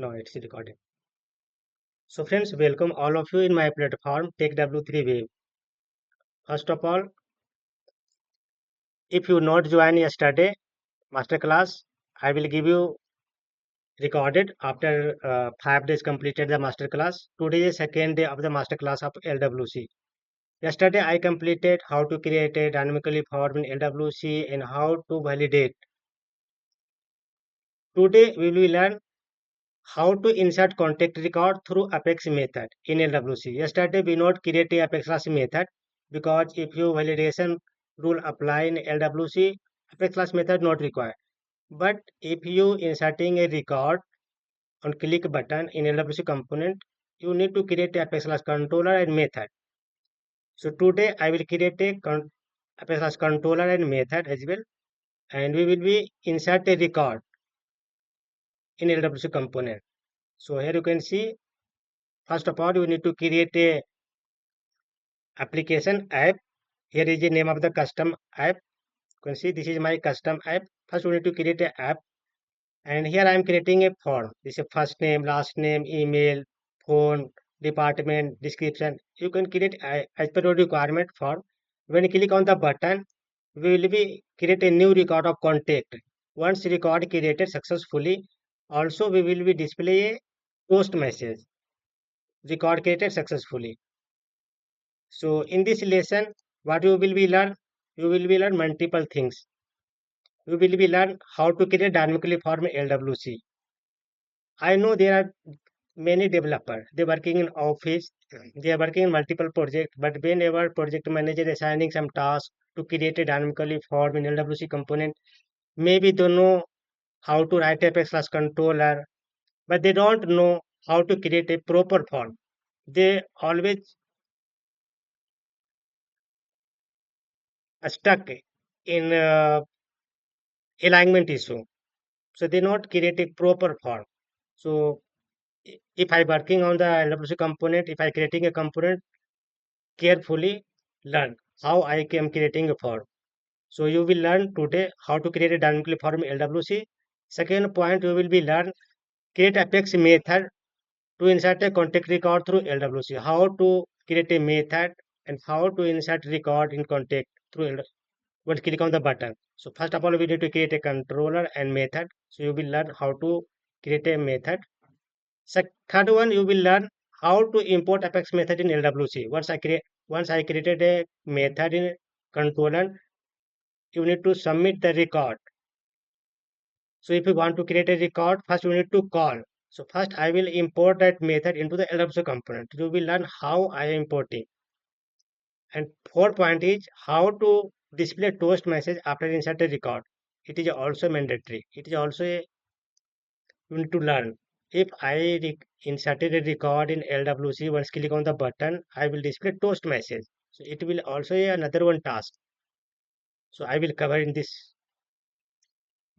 No, it's recording. So friends, welcome all of you in my platform TechW3 Wave. First of all, if you not join yesterday masterclass, I will give you recorded after 5 days completed the masterclass. Today is second day of the masterclass of LWC. Yesterday I completed how to create a dynamically form in LWC and how to validate. Today we will learn how to insert contact record through Apex method in LWC. Yesterday we not create a Apex class method because if you validation rule apply in LWC, Apex class method not required. But if you inserting a record on click button in LWC component, you need to create a Apex class controller and method. So today I will create a Apex class controller and method as well, and we will be insert a record in LWC component. So here you can see, first of all, you need to create a application app. Here is the name of the custom app. You can see this is my custom app. First, we need to create an app, and here I am creating a form. This is first name, last name, email, phone, department, description. You can create as per your requirement form. When you click on the button, we will be create a new record of contact. Once record created successfully, also we will be display a post message. Record created successfully. So in this lesson, what you will be learn? You will be learn multiple things. You will be learn how to create dynamically form LWC. I know there are many developers. They working in office. They are working in multiple projects. But whenever project manager is assigning some task to create a dynamically form in LWC component, maybe they know how to write Apex class controller, but they don't know how to create a proper form. They always stuck in alignment issue. So they not create a proper form. So if I working on the LWC component, if I creating a component, carefully learn how I am creating a form. So you will learn today how to create a dynamically form LWC. Second point, you will be learn create Apex method to insert a contact record through LWC. How to create a method and how to insert record in contact through LWC. Once click on the button. So first of all, we need to create a controller and method. So you will learn how to create a method. Third one, you will learn how to import Apex method in LWC. Once I created a method in controller, you need to submit the record. So if you want to create a record, first you need to call. So first I will import that method into the LWC component. You will learn how I am importing. And fourth point is how to display toast message after insert a record. It is also mandatory. It is also a, you need to learn. If I inserted a record in LWC, once click on the button, I will display toast message. So it will also a another one task. So I will cover in this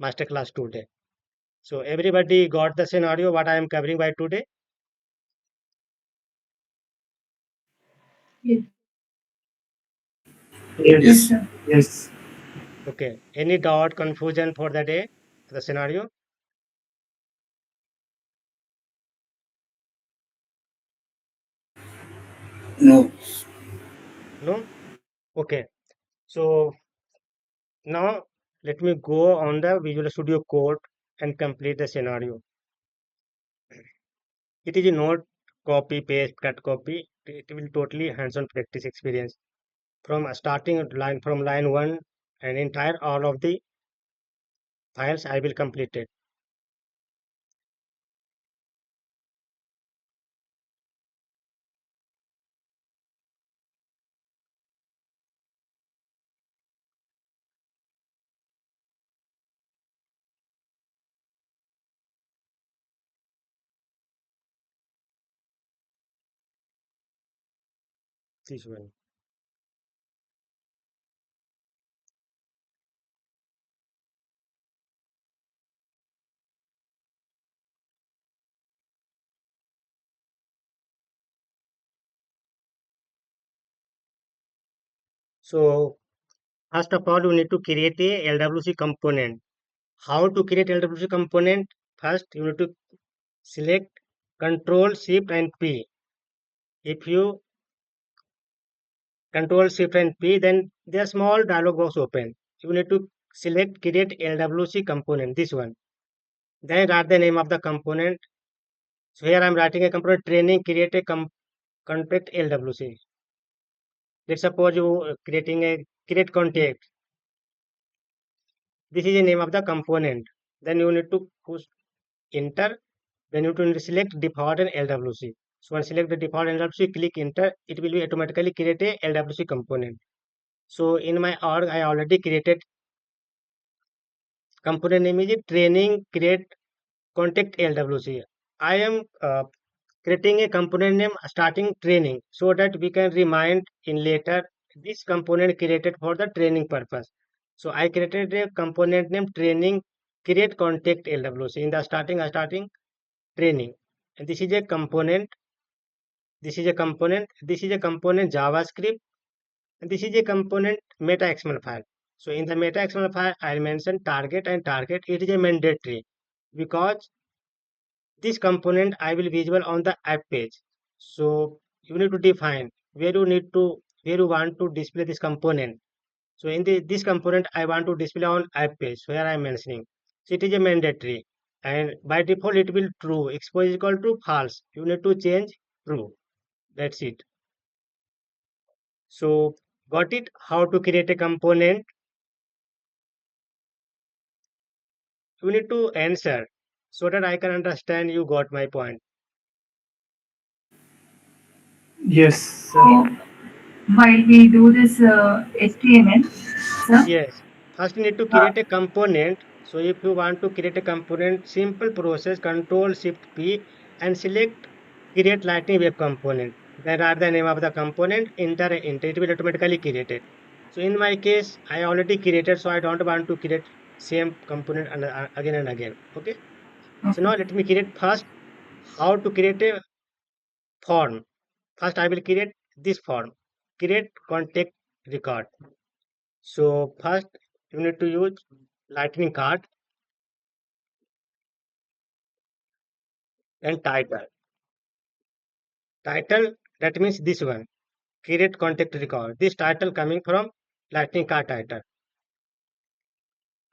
masterclass today. So everybody got the scenario what I am covering by today. Yes. Yes, sir. Yes. Okay. Any doubt, confusion for the day, the scenario? No. No? Okay. So now let me go on the Visual Studio Code and complete the scenario. It is not copy, paste, cut, copy. It will totally hands-on practice experience from starting line from line one and entire all of the files I will complete it. This one. So first of all, you need to create a LWC component. How to create LWC component? First, you need to select Control Shift and P. If you Control Shift and P, then the small dialog box open. You need to select Create LWC component, this one. Then write the name of the component. So here I'm writing a component training, create a contact LWC. Let's suppose you creating a create contact. This is the name of the component. Then you need to push enter. Then you need to select default and LWC. So when select the default LWC, click enter. It will be automatically create a LWC component. So in my org, I already created component name is training create contact LWC. I am creating a component name starting training so that we can remind in later this component created for the training purpose. So I created a component name training create contact LWC. In the starting training, and this is a component. This is a component JavaScript, and this is a component meta XML file. So in the meta XML file, I'll mention target and target. It is a mandatory because this component I will visible on the app page. So you need to define where you want to display this component. So in this component I want to display on app page. So here I am mentioning. So it is a mandatory, and by default it will true. Expose is equal to false. You need to change true. That's it. So got it? How to create a component? You need to answer so that I can understand you got my point. Yes, sir. So while we do this HTML, sir, Yes. First you need to uh, create a component. So if you want to create a component, simple process, Control Shift P and select create Lightning Web component. Then write the name of the component, enter, it will automatically create it. So in my case, I already created, so I don't want to create same component again and again. Okay. So okay. now let me create first how to create a form. First I will create this form. Create contact record. So first you need to use lightning card and title. Title, that means this one. Create contact record. This title coming from lightning card title.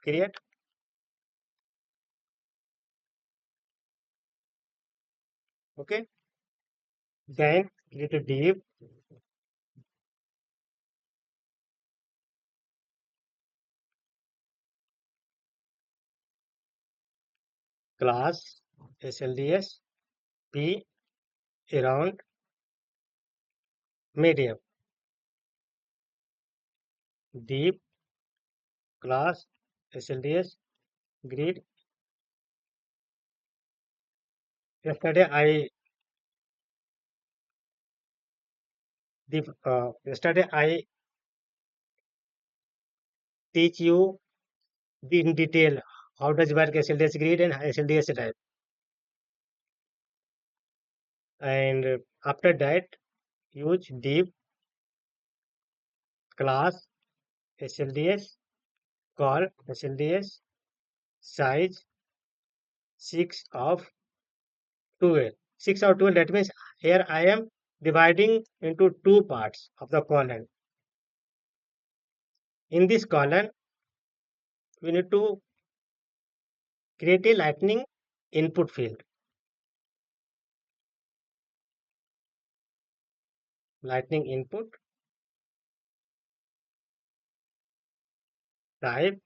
Create. Okay. Then create a div class slds p around medium div class slds grid. Yesterday I teach you in detail how does work SLDS grid and SLDS type. And after that, use div class SLDS call SLDS size 6 of 12. 6 of 12, that means here I am dividing into two parts of the column. In this column, we need to create a lightning input field. Lightning input type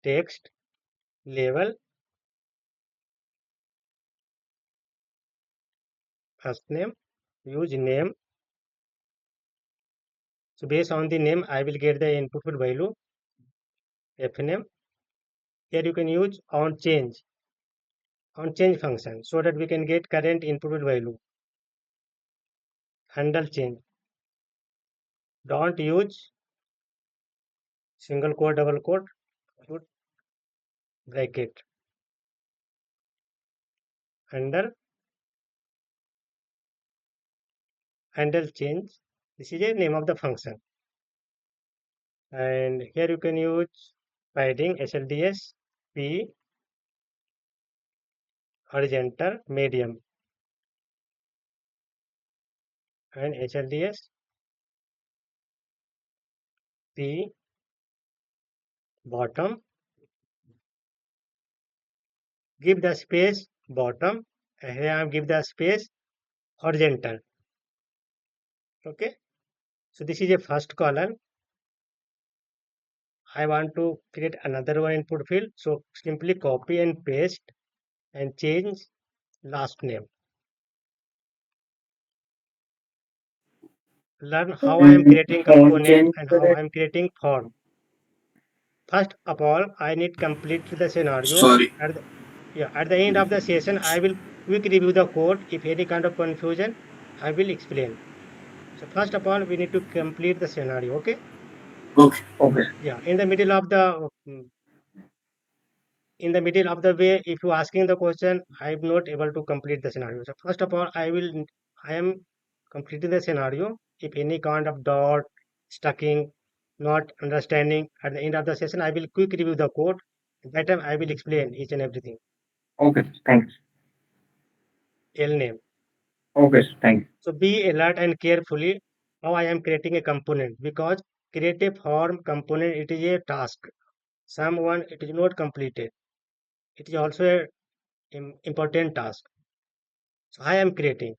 text label first name, use name. So based on the name, I will get the input field value fname. Here you can use on change function so that we can get current input field value. Handle change. Don't use single quote, double quote, put bracket under handle change. This is the name of the function. And here you can use padding slds p horizontal, medium, and HLDS P bottom. Give the space bottom, and here I give the space horizontal. Okay, so this is a first column. I want to create another one input field, so simply copy and paste and change last name. Learn how I am creating component and how I am creating form. First of all, I need complete the scenario. Sorry. At the end of the session, I will quick review the code. If any kind of confusion, I will explain. So first of all, we need to complete the scenario. Okay. Okay. Okay. Yeah. In the middle of the way, if you asking the question, I am not able to complete the scenario. So first of all, I am completing the scenario. If any kind of dot, stucking, not understanding at the end of the session, I will quick review the code. At that time, I will explain each and everything. Okay. Thanks. L name. Okay. Thanks. So be alert and carefully how I am creating a component because create a form component, it is a task. Someone it is not completed. It is also a important task. So I am creating.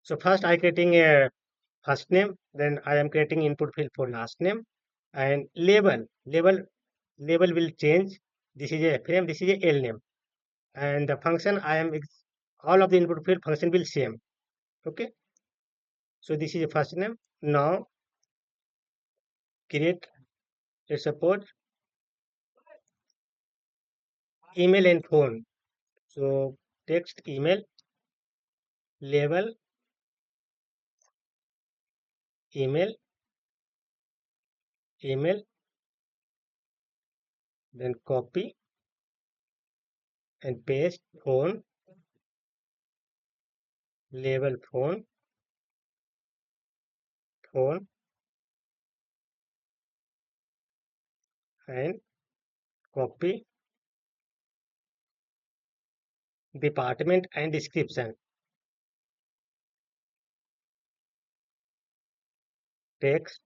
So first I creating a first name, then I am creating input field for last name and label will change. This is a frame, this is a L name. And the function all of the input field function will same. Okay. So this is a first name. Now create, let's suppose email and phone. So text email, label email, email, then copy and paste phone, label phone, phone, and copy department and description. Text,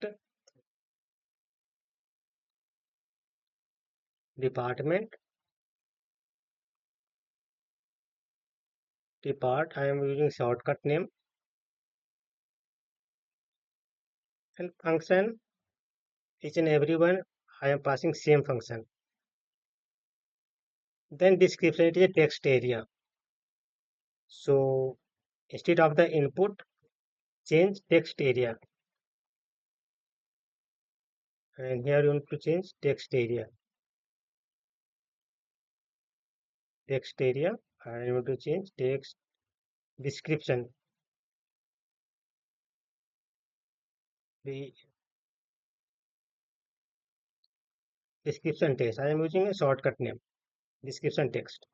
department, depart. I am using shortcut name and function. Each and everyone I am passing same function. Then description it is a text area. So instead of the input, change text area. And here you want to change text area. Text area. I want to change text description. The description text. I am using a shortcut name. Description text.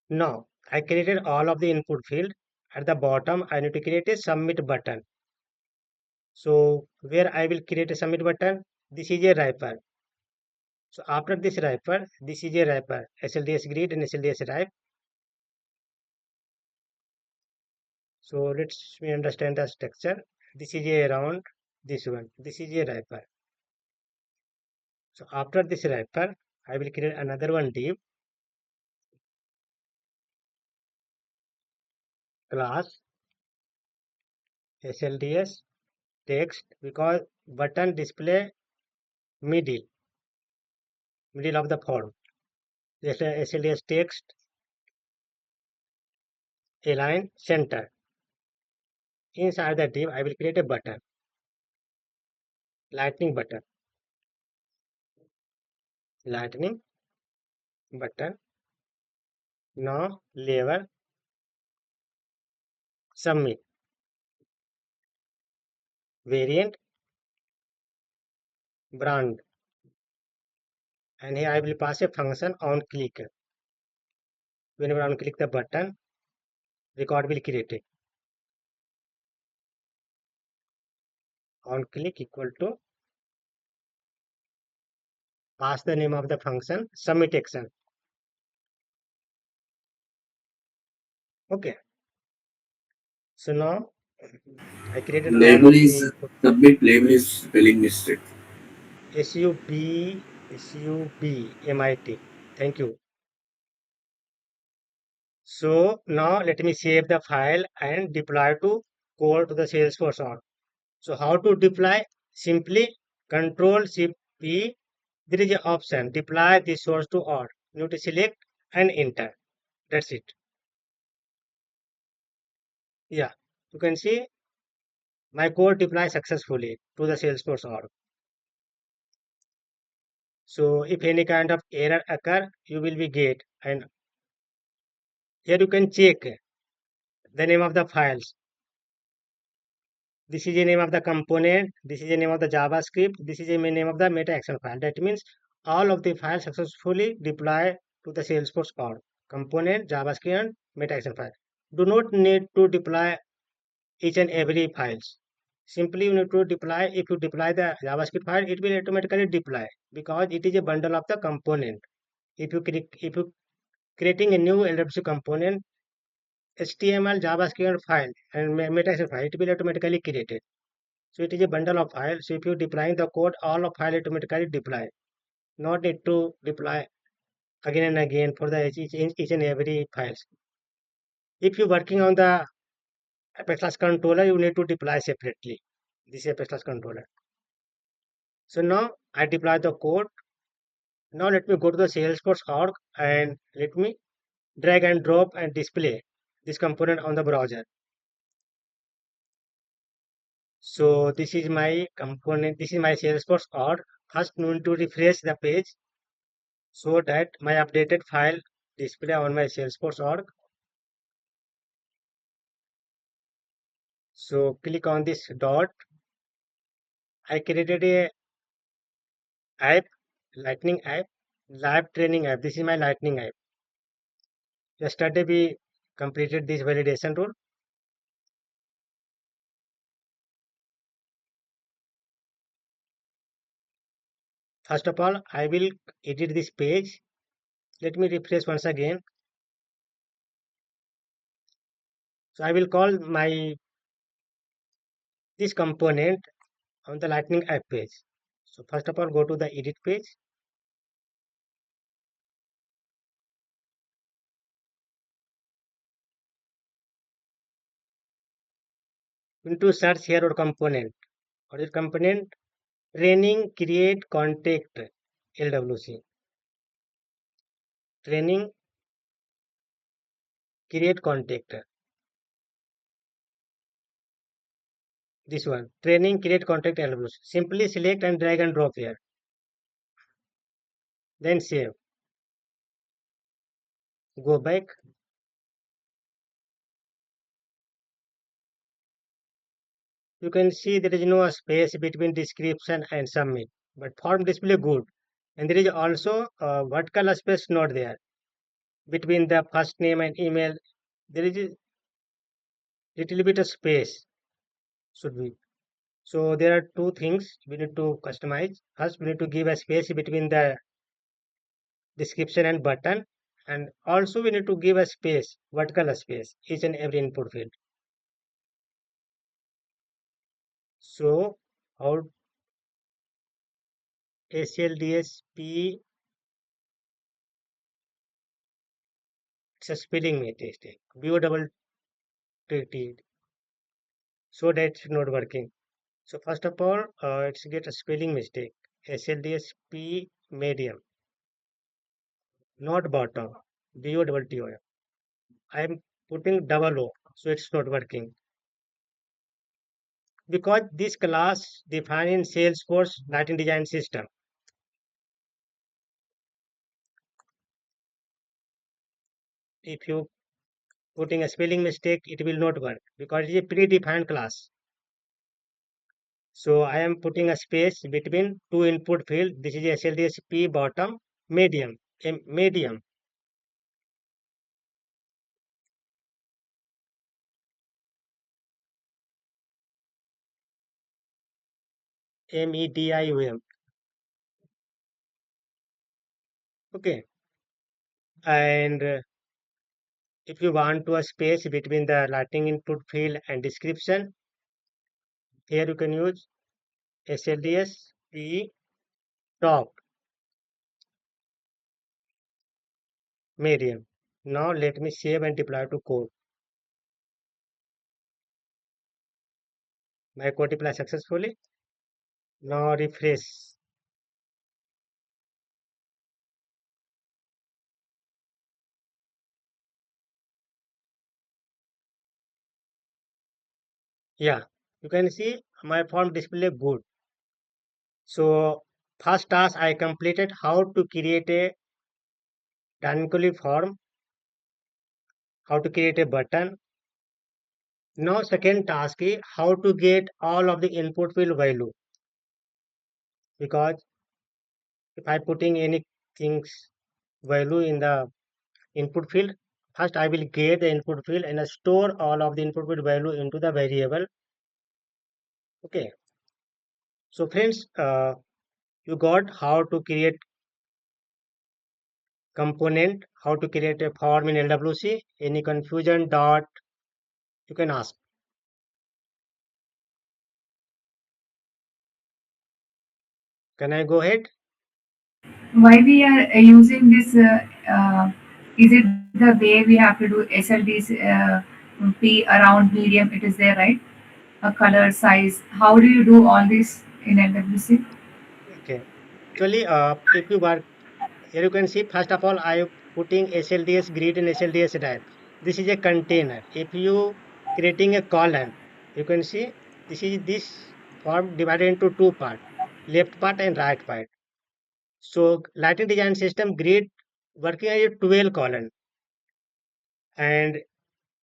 Now I created all of the input field. At the bottom, I need to create a submit button. So where I will create a submit button, this is a wrapper. So after this wrapper, this is a wrapper, SLDS grid and SLDS wrap. So let's we understand the structure. This is a round, this one. This is a wrapper. So after this wrapper, I will create another one div class SLDS text because button display middle of the form. SLDS text align center. Inside the div, I will create a button, lightning button, lightning button. Now label submit variant brand and here I will pass a function on click. Whenever I click the button, record will create it. On click equal to pass the name of the function submit action. Okay. So now I created all Label of is the submit label is spelling mistake. SUBMIT. Thank you. So now let me save the file and deploy to code to the Salesforce org. So how to deploy? Simply Control Shift P. There is an option deploy the source to org. You need to select and enter. That's it. Yeah, you can see my code deploy successfully to the Salesforce org. So if any kind of error occur, you will be get, and here you can check the name of the files. This is the name of the component. This is the name of the JavaScript. This is the name of the meta action file. That means all of the files successfully deploy to the Salesforce org. Component, JavaScript, and meta action file. Do not need to deploy each and every files. Simply you need to deploy. If you deploy the JavaScript file, it will automatically deploy because it is a bundle of the component. If you creating a new LWC component, HTML, JavaScript file and meta action file, it will automatically created. So it is a bundle of files. So if you deploying the code, all of file automatically deploy. Not need to deploy again and again for the each and every files. If you're working on the Apex Class controller, you need to deploy separately. This is Apex Class controller. So now I deploy the code. Now let me go to the Salesforce org and let me drag and drop and display this component on the browser. So this is my component. This is my Salesforce org. First, we need to refresh the page so that my updated file display on my Salesforce org. So click on this dot. I created a app, Lightning app, live training app. This is my Lightning app. Yesterday we completed this validation rule. First of all, I will edit this page. Let me refresh once again. So I will call my this component on the Lightning app page. So first of all, go to the edit page. You need to search here or component. What is component? Training create contact LWC. Training create contact. This one. Training create contact LWC. Simply select and drag and drop here. Then save. Go back. You can see there is no space between description and submit. But form display good. And there is also a vertical space not there. Between the first name and email, there is a little bit of space should be. So there are two things we need to customize. First, we need to give a space between the description and button, and also we need to give a space, vertical space, each and every input field. So how ACLDSP, it's a spelling mistake. BO double T, so that's not working. So first of all, it's get a spelling mistake. ACLDSP medium, not bottom. BO double TO. I am putting double O, so it's not working. Because this class defined in Salesforce Lightning Design System. If you putting a spelling mistake, it will not work because it is a predefined class. So I am putting a space between two input field. This is SLDSP bottom medium, medium. MEDIUM. Okay. And if you want to a space between the lighting input field and description, here you can use SLDS P top medium. Now let me save and deploy to code. My code deployed successfully. Now refresh. Yeah, you can see my form display good. So first task I completed how to create a dynamically form, how to create a button. Now second task is how to get all of the input field value, because if I putting any things value in the input field, first I will get the input field and store all of the input field value into the variable. Okay, so friends, you got how to create component, how to create a form in LWC. Any confusion dot you can ask. Can I go ahead? Why we are using this? Is it the way we have to do SLDs P around medium? It is there, right? A color, size. How do you do all this in LWC? Okay. Actually, if you work here, you can see first of all I am putting SLDS grid and SLDS type. This is a container. If you creating a column, you can see this form divided into two part, left part and right part. So lighting design system grid working as a 12 column, and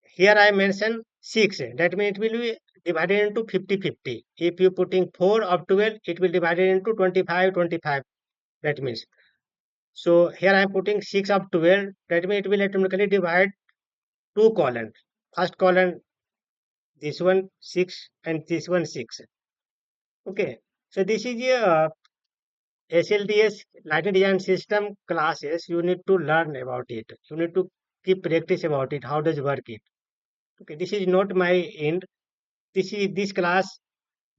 here I mention 6. That means it will be divided into 50-50. If you putting 4 of 12, it will divide it into 25-25. That means. So here I am putting 6 of 12. That means it will automatically divide two columns. First column, this one 6 and this one 6. Okay. So this is a SLDS lighting design system classes. You need to learn about it. You need to keep practice about it. How does work it? Okay. This is not my end. This class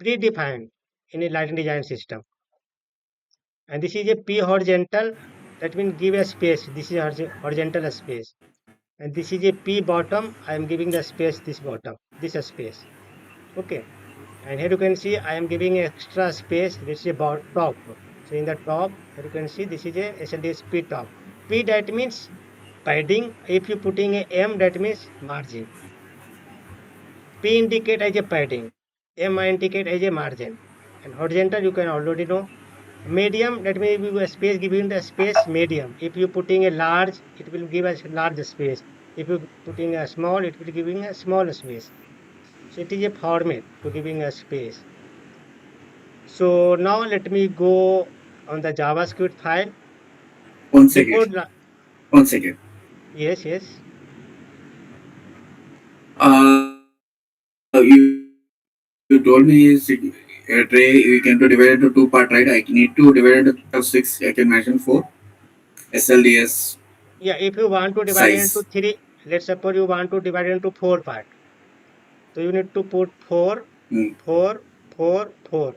predefined in a lighting design system. And this is a P horizontal, that means give a space. This is horizontal space. And this is a P bottom. I am giving the space this bottom, this space. Okay. And here you can see I am giving extra space. This is about top. So in the top, here you can see this is a SLDS P top. P that means padding. If you putting a M, that means margin. P indicate as a padding. M indicate as a margin. And horizontal you can already know. Medium, that may be a space, giving the space medium. If you putting a large, it will give us large space. If you putting a small, it will giving a small space. So it is a format to giving a space. So now let me go on the JavaScript file. One Before second. One second. yes, yes. You, you told me is a tray we can to divide into two part, right? I need to divide it into six. I can mention four. SLDS Yeah, if you want to divide it into size. three, let's suppose you want to divide it into four part. So you need to put 4, Hmm. 4, 4, 4.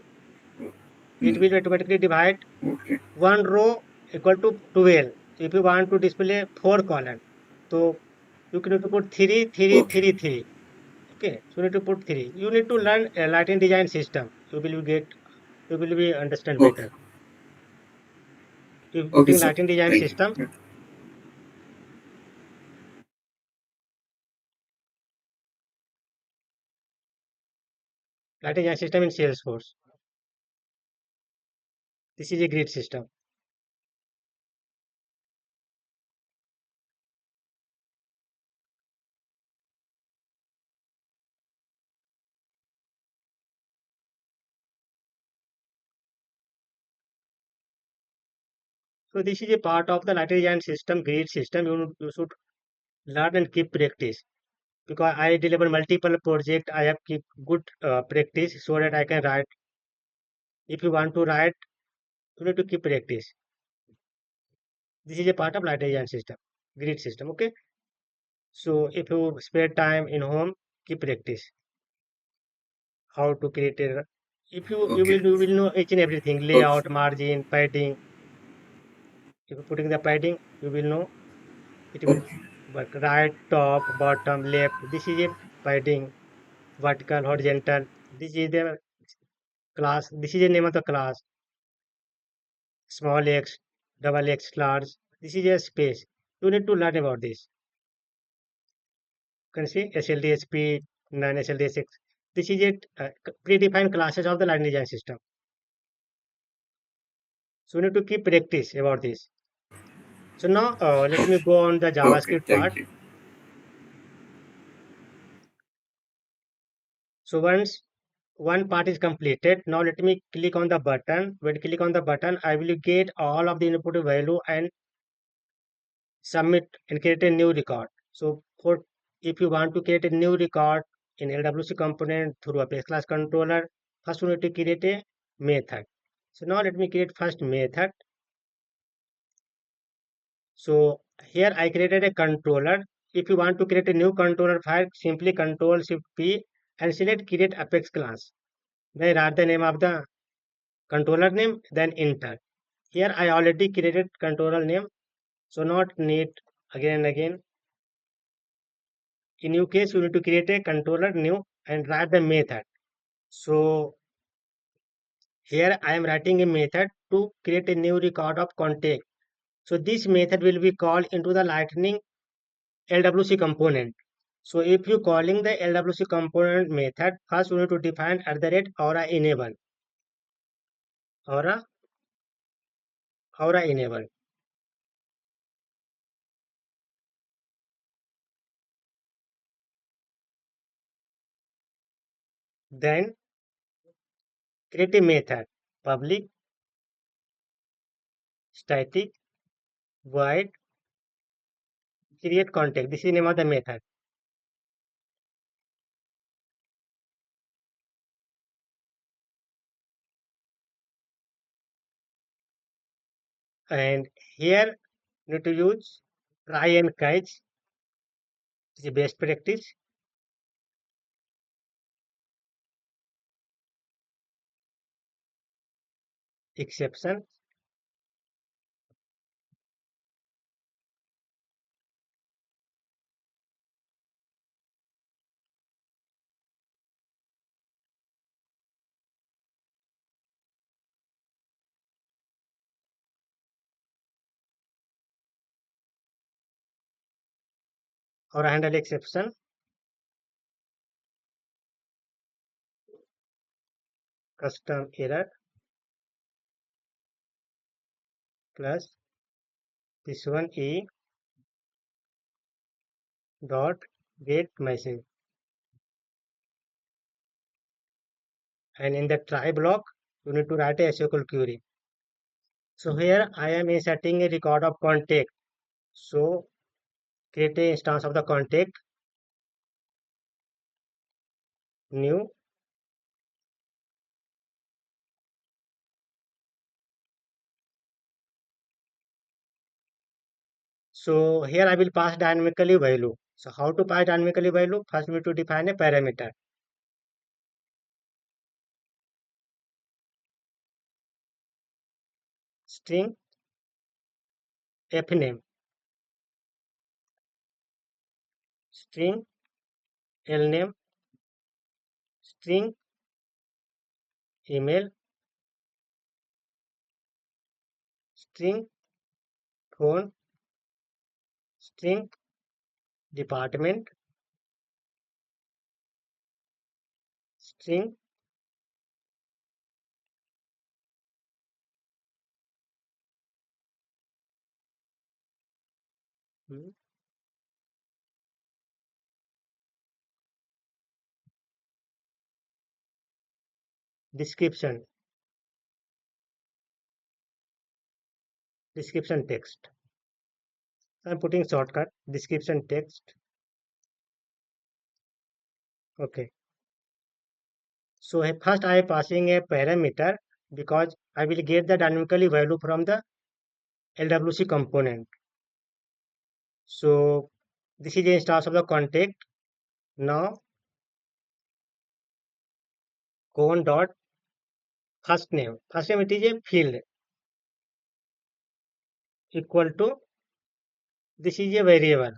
It Hmm. will automatically divide Okay. one row equal to 12. So if you want to display 4 column, so you need to put 3, 3, Okay. 3, 3. Okay, so you need to put 3. You need to learn a lighting design system. You will be understand Okay. better. You Okay, putting sir. lighting design Thank you. system, Yeah. lighting design system in Salesforce. This is a great system. So this is a part of the lighting design system, great system. You should learn and keep practice. Because I deliver multiple project, I have keep good practice so that I can write. If you want to write, you need to keep practice. This is a part of light design system, grid system. Okay. So if you spare time in home, keep practice how to create a. If Okay. you will know each and everything, Okay. layout, margin, padding. If you're putting the padding, you will know it will Okay. work. Right, top, bottom, left. This is a padding. Vertical, horizontal. This is the class. This is the name of the class. Small x, double x, large. This is a space. You need to learn about this. You can see SLDSP, non SLDSX. This is it. Predefined classes of the line design system. So you need to keep practice about this. So now let me go on the Okay. JavaScript part. Thank you. So once one part is completed, now let me click on the button. When click on the button, I will get all of the input value and submit and create a new record. So for if you want to create a new record in LWC component through a base class controller, first you need to create a method. So now let me create first method. So here I created a controller. If you want to create a new controller file, simply Control Shift P and select create Apex class. Then write the name of the controller name, then enter. Here I already created controller name, so not need again and again. In your case, you need to create a controller new and write the method. So here I am writing a method to create a new record of contact. So this method will be called into the Lightning LWC component. So if you calling the LWC component method, first you need to define @ enable. Aura enable. Then create a method public static void create contact. This is the name of the method. And here you need to use try and catch. This is the best practice. Exception. Or handle exception. Custom error plus this one e dot get message. And in the try block, you need to write a SQL query. So here I am inserting a record of contact. So create a instance of the contact, new. So here I will pass dynamically value. So how to pass dynamically value? First we need to define a parameter. String fname, string lname, string email, string phone, string department, string hmm, description, description text. I'm putting shortcut description text. Okay. So first I am passing a parameter because I will get the dynamically value from the LWC component. So This is the instance of the contact. Now con dot first name. First name it is a field equal to, this is a variable.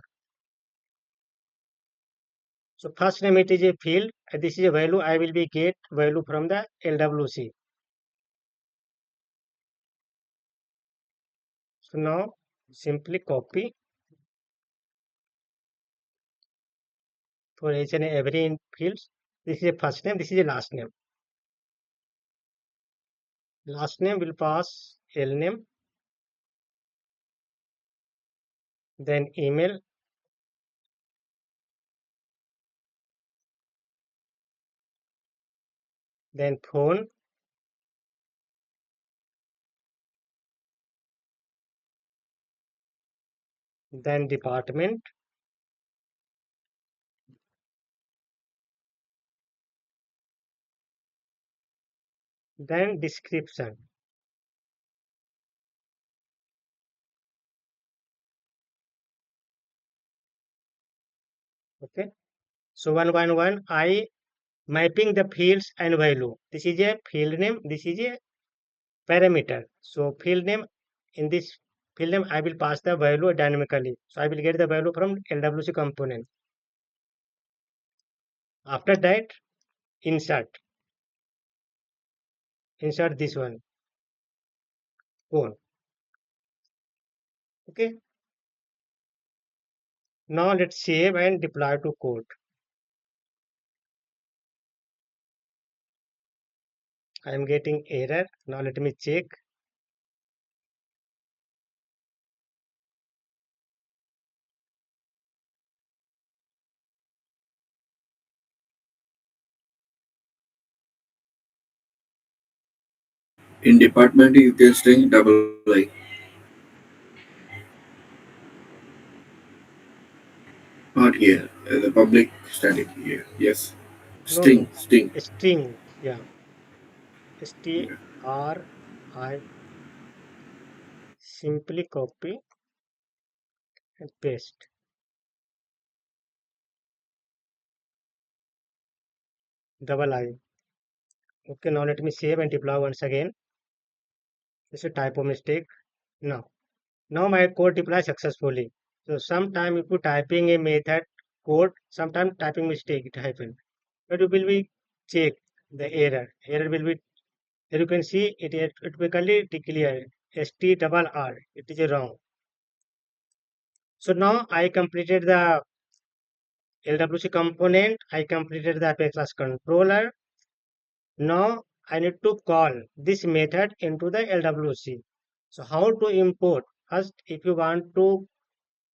So first name it is a field and this is a value. I will be get value from the LWC. So now simply copy for each and every fields. This is a first name, this is a last name. Last name will pass L name, then email, then phone, then department, then description. Okay. So 111 I mapping the fields and value. This is a field name, this is a parameter. So field name, in this field name I will pass the value dynamically. So I will get the value from LWC component. After that, insert this one, phone. Okay. Now let's save and deploy to code. I am getting error. Now let me check. In department, you can string double I. Not here. The public static here. Yes. No, String. string. Yeah. Yeah. STRI. Simply copy and paste. Double I. Okay, now let me save and deploy once again. It's a typo mistake. Now my code deploy successfully. So sometime if you typing a method code, sometime typing mistake it happen. But you will be check the error. Error will be, here you can see it typically declare ST R. It is wrong. So now I completed the LWC component. I completed the Apex class controller. Now I need to call this method into the LWC. So how to import? First, if you want to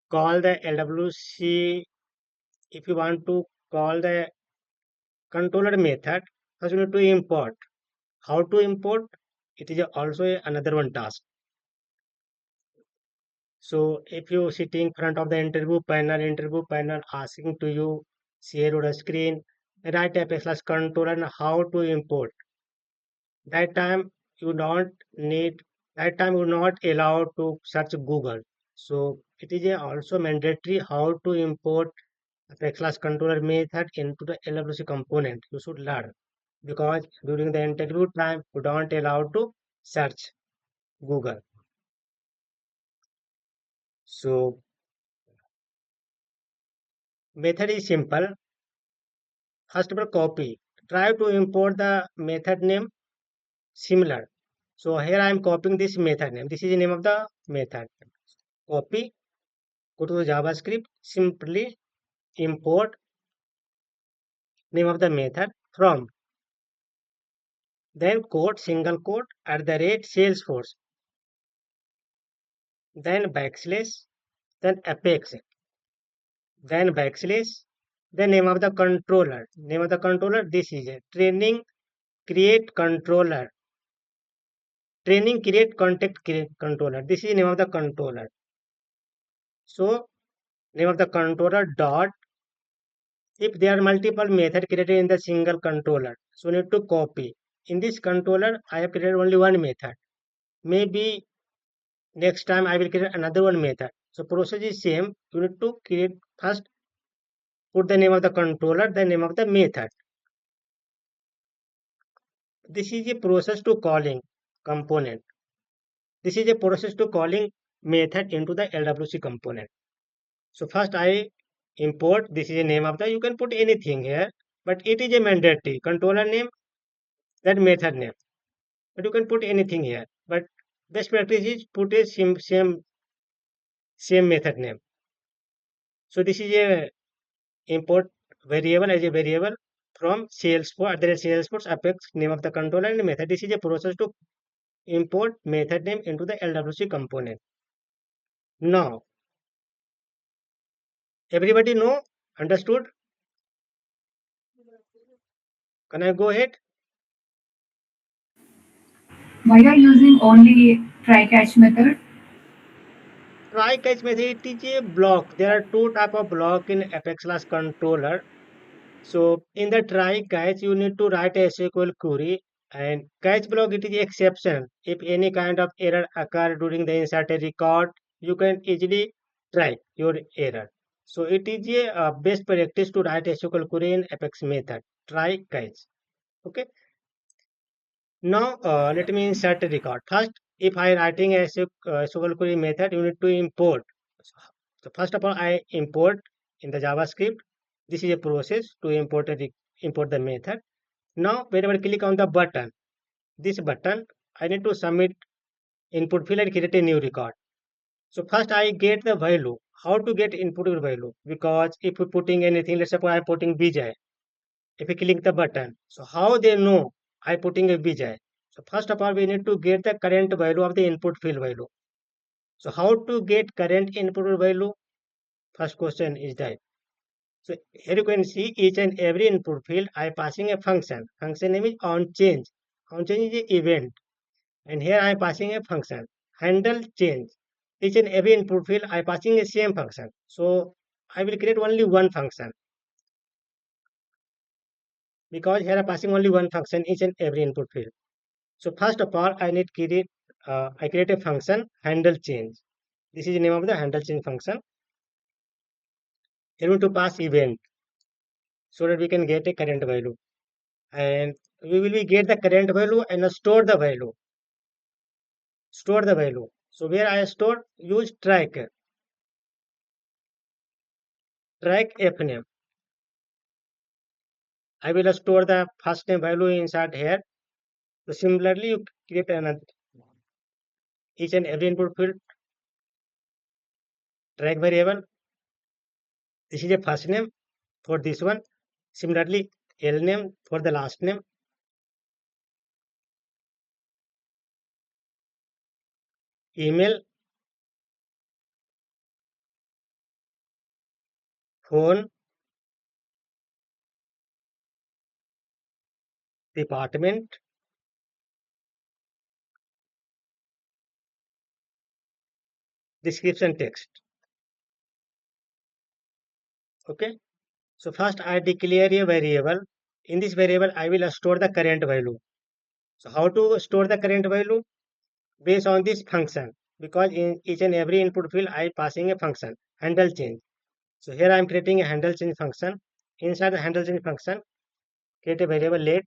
call the LWC, if you want to call the controller method, first you need to import. How to import? It is also another one task. So if you sitting in front of the interview panel asking to you share your screen, write a slash controller and how to import. That time you don't need, that time you're not allowed to search Google. So it is also mandatory how to import a class controller method into the LWC component. You should learn because during the interview time you don't allow to search Google. So method is simple. First of all, copy. Try to import the method name similar. So here I am copying this method name. This is the name of the method. Copy. Go to the JavaScript. Simply import name of the method from. Then quote single quote @ Salesforce. Then backslash. Then apex. Then backslash. The name of the controller. Name of the controller. This is a training create controller. Training create contact create controller. This is the name of the controller. So name of the controller dot, if there are multiple method created in the single controller, so need to copy. In this controller I have created only one method. Maybe next time I will create another one method. So process is same. You need to create First, put the name of the controller, the name of the method. This is a process to calling component. This is a process to calling method into the LWC component. So first I import, this is a name of the, you can put anything here, but it is a mandatory controller name, that method name. But you can put anything here. But best practice is put a same method name. So this is a import variable as a variable from Salesforce, Salesforce Apex name of the controller and method. This is a process to import method name into the LWC component. Now, everybody know, understood? Can I go ahead? Why are you using only try catch method? Try catch method, it is a block. There are two type of block in Apex class controller. So in the try catch, you need to write a SQL query, and catch block, it is exception. If any kind of error occur during the insert a record, you can easily try your error. So it is a best practice to write SQL query in Apex method. Try catch. Okay. Now let me insert a record. First, if I writing a SQL query method, you need to import. So first of all, I import in the JavaScript. This is a process to import import the method. Now, whenever I click on the button, this button, I need to submit input field and create a new record. So first I get the value. How to get input value? Because if we're putting anything, let's suppose I'm putting Vijay. If we click the button, so how they know I putting a Vijay? So first of all, we need to get the current value of the input field value. So how to get current input value? First question is that. So here you can see each and every input field I passing a function. Function name is onChange. OnChange is an event. And here I am passing a function. Handle change. Each and every input field I passing a same function. So I will create only one function. Because here I am passing only one function each and every input field. So first of all, I need create I create a function handle change. This is the name of the handle change function. Here we need to pass event so that we can get a current value. And we will be get the current value and store the value. Store the value. So where I store, use track fname. I will store the first name value inside here. So similarly, you create another each and every input field track variable. This is a first name for this one. Similarly, L name for the last name. Email, phone, department, description text. Okay. So first I declare a variable. In this variable, I will store the current value. So how to store the current value? Based on this function. Because in each and every input field, I passing a function, handle change. So here I am creating a handle change function. Inside the handle change function, create a variable let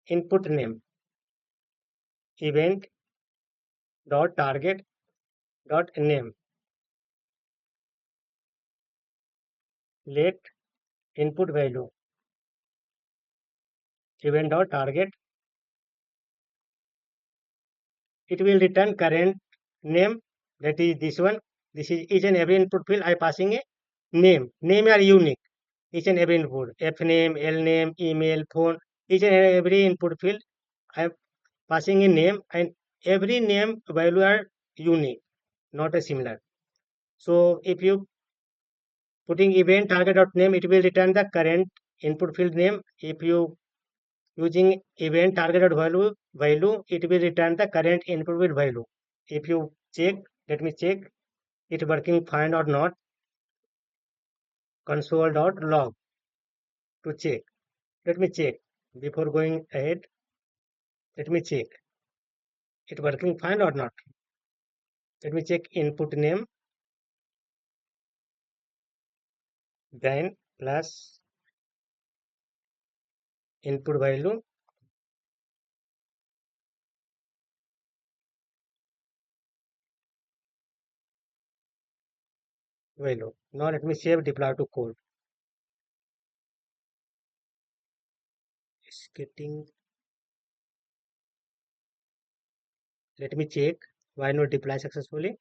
input name event dot target dot name. Let input value event dot target. It will return current name, that is this one. This is each and every input field I passing a name. Name are unique. Each and every input, F name, L name, email, phone, each and every input field I am passing a name, and every name value are unique, not a similar. So if you putting event target dot name, it will return the current input field name. If you using event target dot value, it will return the current input field value. If you check, let me check it working fine or not. Console dot log to check. Let me check before going ahead. Let me check it working fine or not. Let me check input name. then plus input value value. Now let me save deploy to code. It's getting. Let me check why not deploy successfully.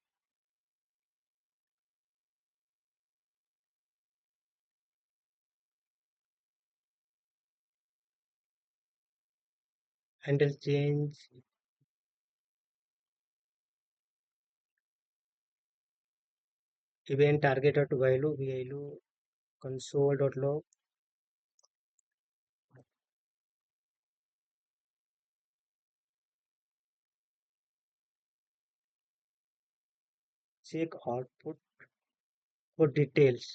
Handle change. Event target dot value console dot log. Check output for details.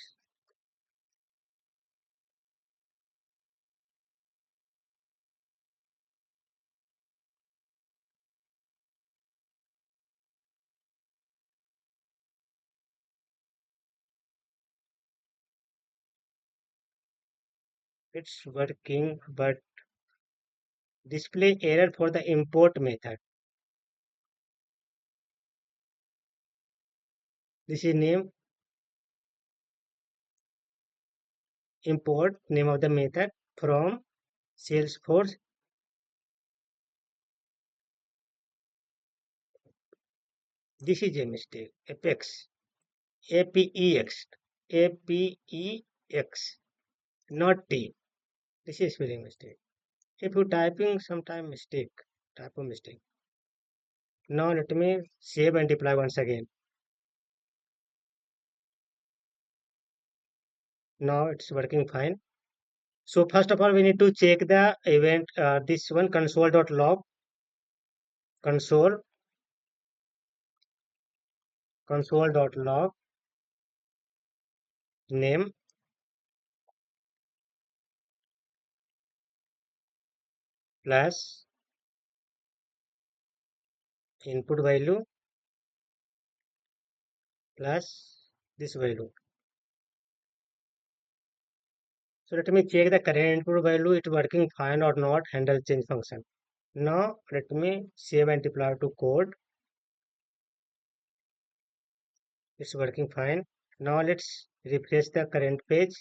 It's working, but display error for the import method. This is name import name of the method from Salesforce. This is a mistake. Apex. APEX. APEX. Not T. This is spelling mistake. If you typing sometime mistake. Typo mistake. Now let me save and deploy once again. Now it's working fine. So first of all, we need to check the event. This one console.log console.log name plus input value plus this value. So let me check the current input value. It's working fine or not. Handle change function. Now let me save and deploy to code. It's working fine. Now let's refresh the current page.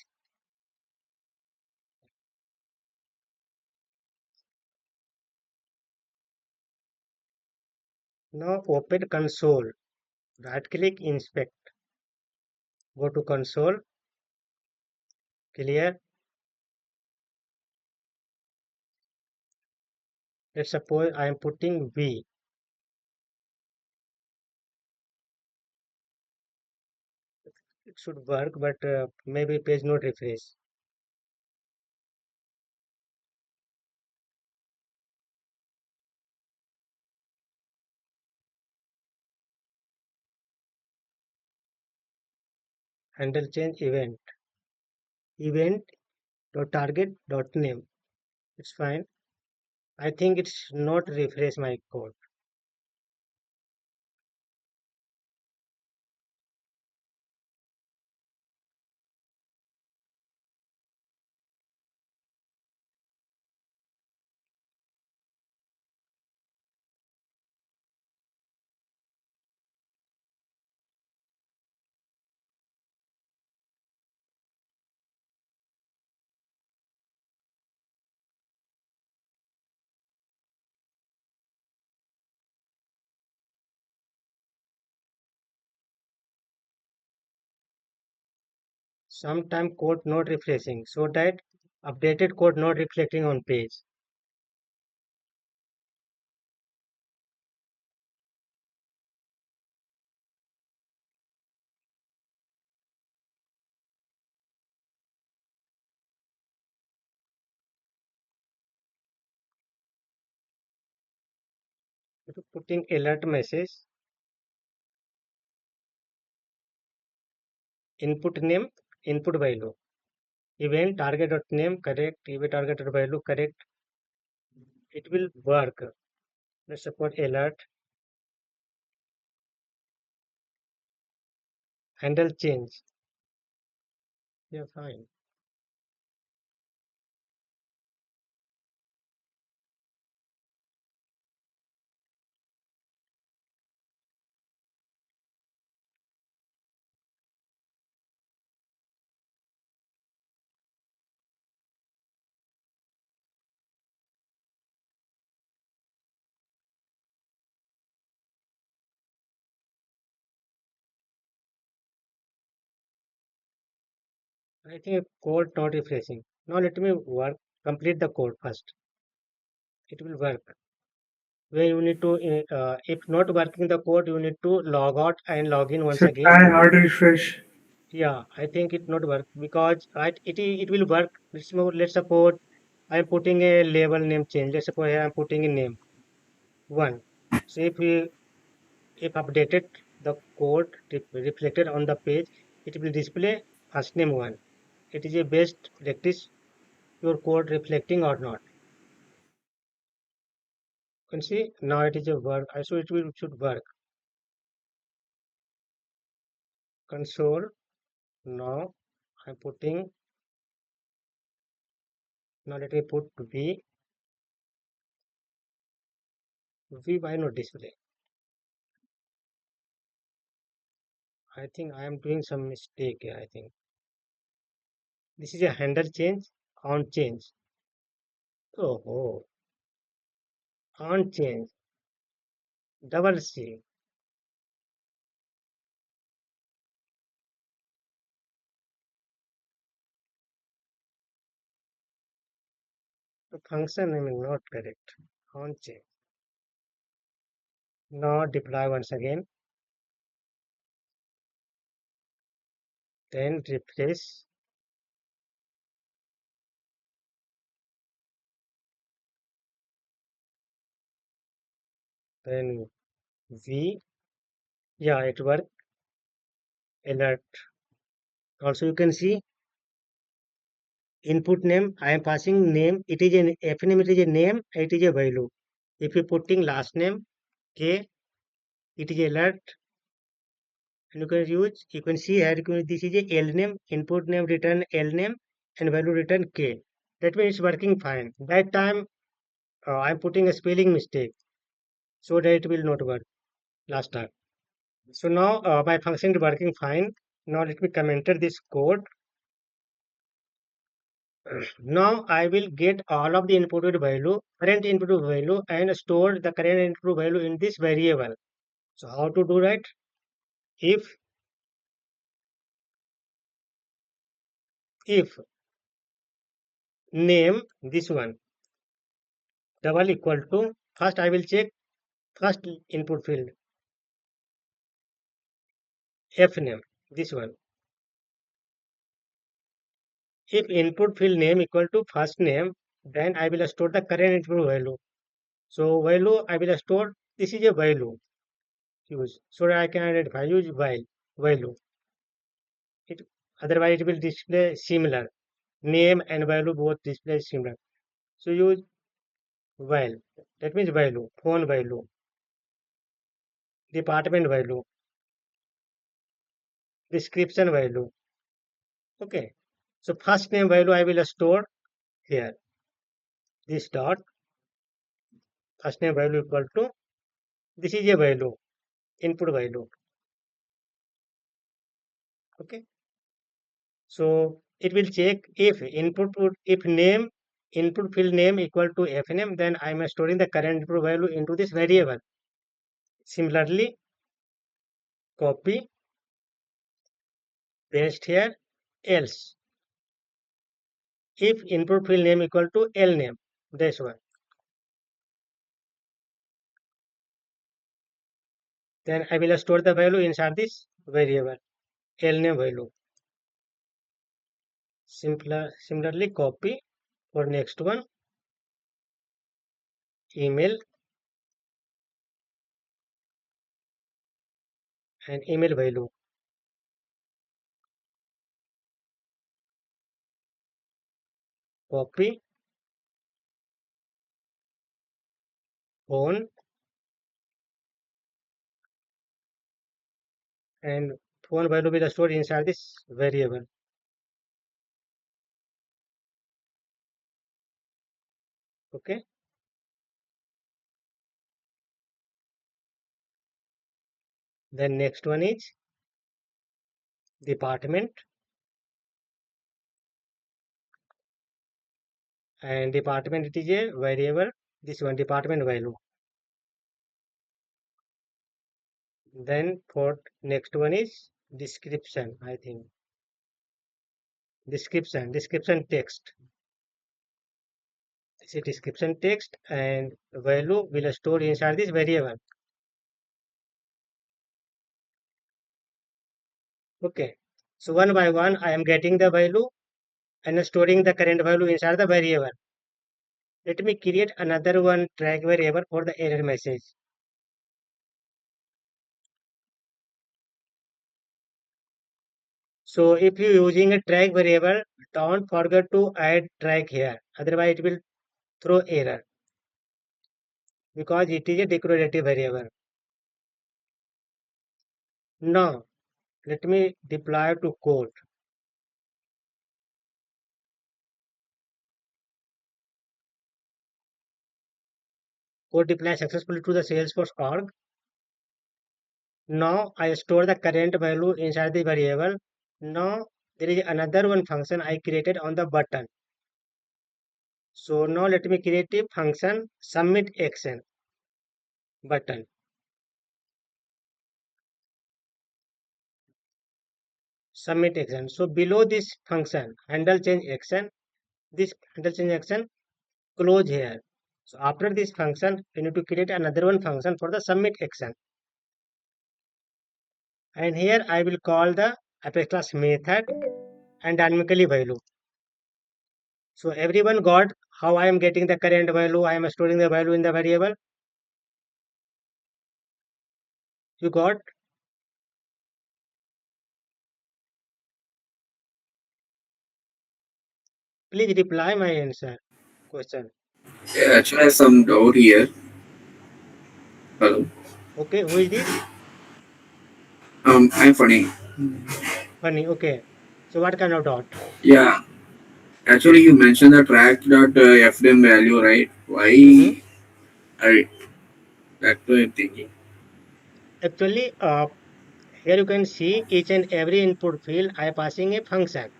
Now open console. Right click inspect. Go to console. Clear. Let's suppose I am putting V. It should work, but maybe page not refresh. Handle change event dot target dot name. It's fine. I think it's not refresh my code. Sometime code not refreshing, so that updated code not reflecting on page. Putting alert message, input name, input value, event target dot name correct, event target dot value correct. It will work. Let's support alert. Handle change. Yeah, fine. I think code not refreshing. Now let me work, complete the code first. It will work. Where you need to, if not working the code, you need to log out and log in once So again. try hard refresh. Yeah, I think it not work because right, it will work. Let's suppose I am putting a label name change. Let's suppose here I am putting a name one. So if updated the code reflected on the page, it will display first name one. It is a best practice your code reflecting or not. You can see now it is a work. I so it will should work. Console now I'm putting now let me put V why not display. I think I am doing some mistake here. I think this is a handle change on change. Oh, on change double C. The function name is not correct. On change. Now deploy once again. Then refresh. Then V. Yeah, it worked. Alert. Also, you can see input name. I am passing name. It is an F name. It is a name. It is a value. If you putting last name K, it is alert. And you can use. You can see here. This is a L name. Input name return L name and value return K. That means it's working fine. That time I'm putting a spelling mistake so that it will not work last time. So now my function is working fine. Now let me comment this code. Now I will get all of the inputted value, current input value, and store the current input value in this variable. So how to do that? If name this one double equal to first I will check first input field F name this one. If input field name equal to first name, then I will store the current input value. So value I will store this is a value use so that I can identify use while value. It otherwise it will display similar name and value both display similar. So use while that means value phone value department value description value. Okay. So first name value I will store here. This dot first name value equal to this is a value input value. Okay. So it will check if if name input field name equal to fname, then I am storing the current input value into this variable. Similarly, copy paste here else if input field name equal to l name. That's one. Then I will store the value inside this variable l name value. Similarly, copy for next one email and email value. Copy phone and phone value will store inside this variable. Okay. Then next one is department, and department it is a variable. This one department value. Then for next one is description. I think description text. This is description text, and value will store inside this variable. Okay. So one by one, I am getting the value and storing the current value inside the variable. Let me create another one track variable for the error message. So if you using a track variable, don't forget to add track here. Otherwise, it will throw error because it is a declarative variable. Now, let me deploy to code. Code deploy successfully to the Salesforce org. Now I store the current value inside the variable. Now there is another one function I created on the button. So now let me create a function submit action button. Submit action. So below this function handle change action, this handle change action close here. So after this function, we need to create another one function for the submit action. And here I will call the Apex class method and dynamically value. So everyone got how I am getting the current value, I am storing the value in the variable. You got? Please reply my answer question. Yeah, actually, I have some doubt here. Hello. Okay, who is this? I'm funny. Funny. Okay. So what kind of dot? Yeah. Actually, you mentioned the track dot fdm value, right? Mm-hmm. Why? I That's what I'm thinking. Actually, here you can see each and every input field I am passing a function.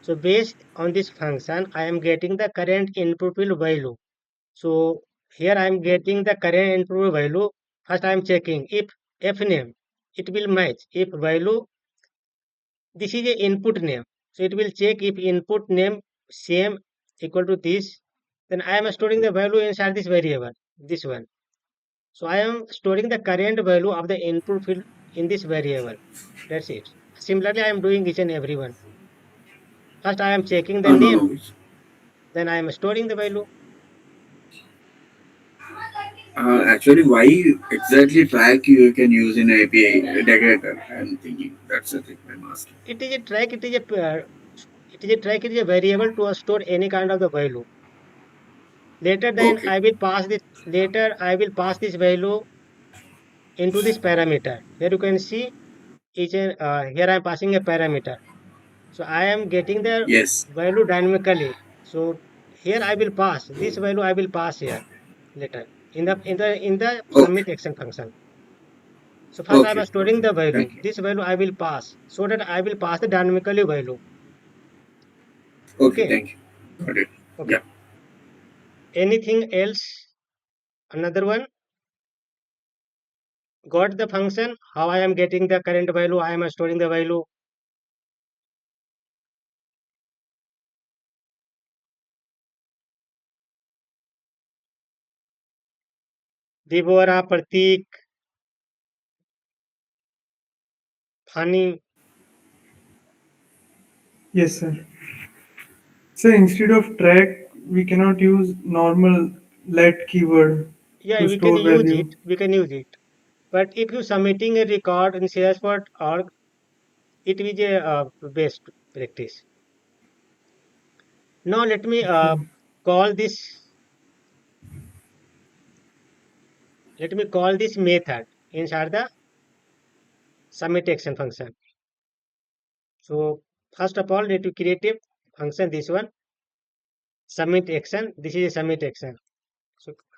So based on this function, I am getting the current input field value. So here I am getting the current input value. First I am checking if f name it will match. If value, this is a input name. So it will check if input name same equal to this. Then I am storing the value inside this variable. This one. So I am storing the current value of the input field in this variable. That's it. Similarly, I am doing each and every one. First I am checking the No, name. no. Then I am storing the value. Actually, why exactly track you can use in API decorator? I'm thinking that's the thing I'm asking. It is a track. It is a variable to store any kind of the value. Later, then Okay. I will pass this. Later, I will pass this value into this parameter. Here you can see here I am passing a parameter. So I am getting the Yes. value dynamically. So here I will pass this value. I will pass here later in the Okay. submit action function. So first I am Okay. storing Okay. the value. Thank you. This value I will pass so that I will pass the dynamically value. Okay. Okay. Thank you. Got it. Okay. Yeah. Anything else? Another one. Got the function? How I am getting the current value? I am storing the value. Deborah, Pratik, Fani. Yes, sir. So instead of track, we cannot use normal let keyword Yeah, to we can store use it. value. We can use it. But if you submitting a record in Salesforce.org, it is a best practice. Now let me Okay. call this. Let me call this method inside the submit action function. So first of all, need to create a function. This one submit action. This is a submit action.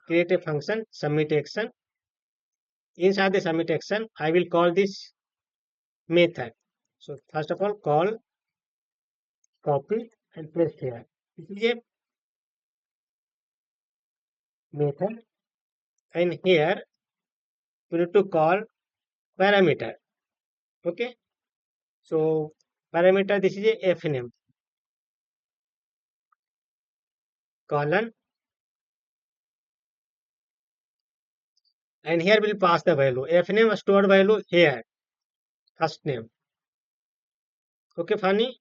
create a function submit action. Inside the submit action, I will call this method. So first of all, call, copy and paste here. This is a method, and here we need to call parameter. Okay, so parameter, this is a fname colon, and here we'll pass the value. Fname stored value here, first name. Okay, funny.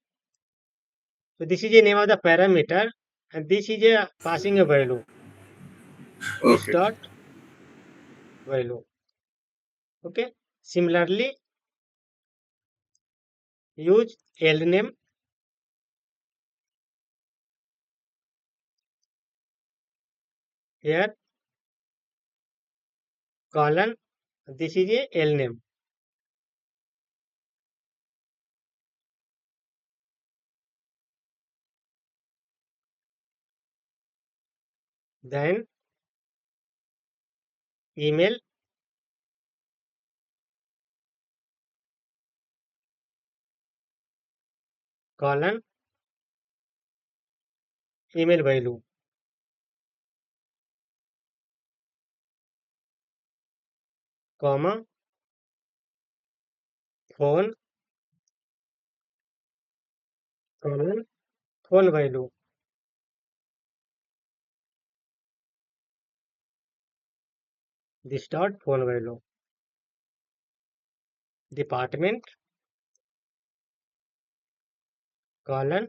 So this is the name of the parameter, and this is a passing a value. This Okay. dot value. Okay. Similarly, use lname here colon. This is a lname. Then email colon email value comma phone colon phone value this dot phone value department colon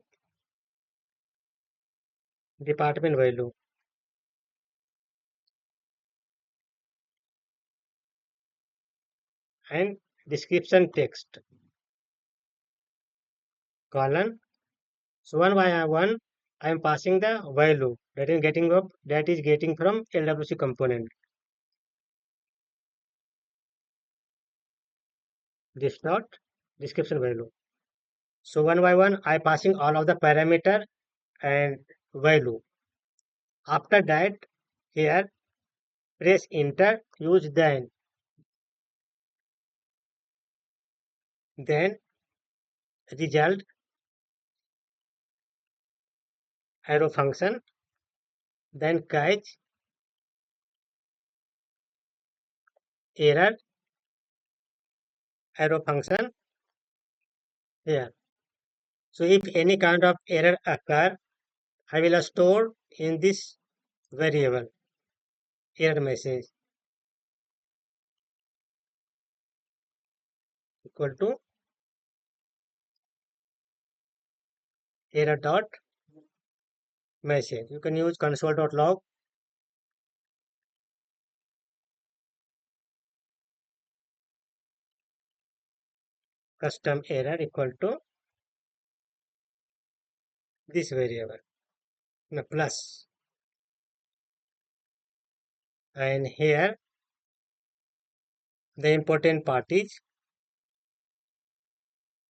department value and description text colon. So one by one, I am passing the value that is getting from LWC component. This dot description value. So one by one, I passing all of the parameter and value. After that, here press enter, use then result arrow function, then catch error arrow function here. So if any kind of error occur, I will store in this variable error message equal to error dot message. You can use console.log custom error equal to this variable plus, and here the important part is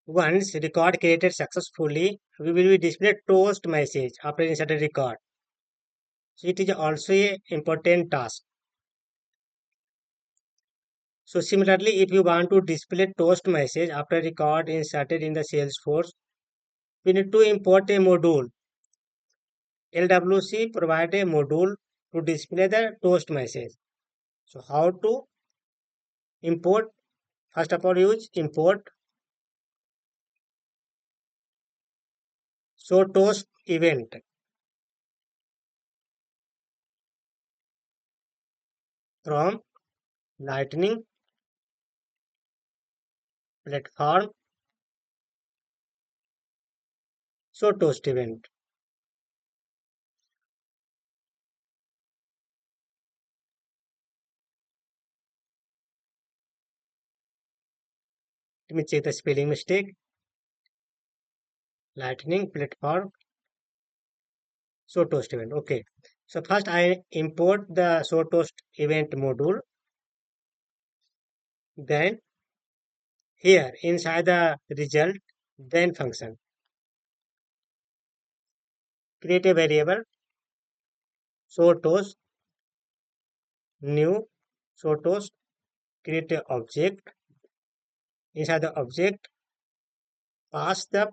once record created successfully, we will be display toast message after insert a record. So it is also a important task. So similarly, if you want to display toast message after record inserted in the Salesforce, we need to import a module. LWC provide a module to display the toast message. So how to import? First of all, use import show toast event from Lightning platform show toast event. Let me check the spelling mistake. Lightning platform show toast event. Okay. So first I import the show toast event module. Then here inside the result, then function. Create a variable show toast new. So toast, create an object. Inside the object, pass the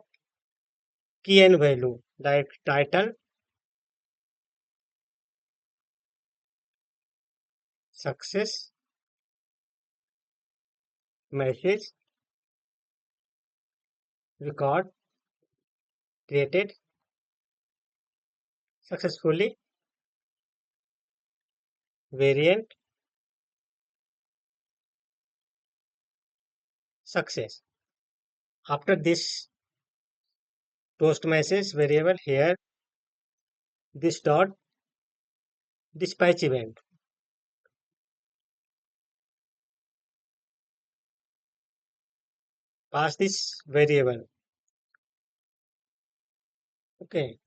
key and value like title, success, message, record, created successfully, variant, success. After this toast message variable here, this dot dispatch event. Pass this variable. Okay.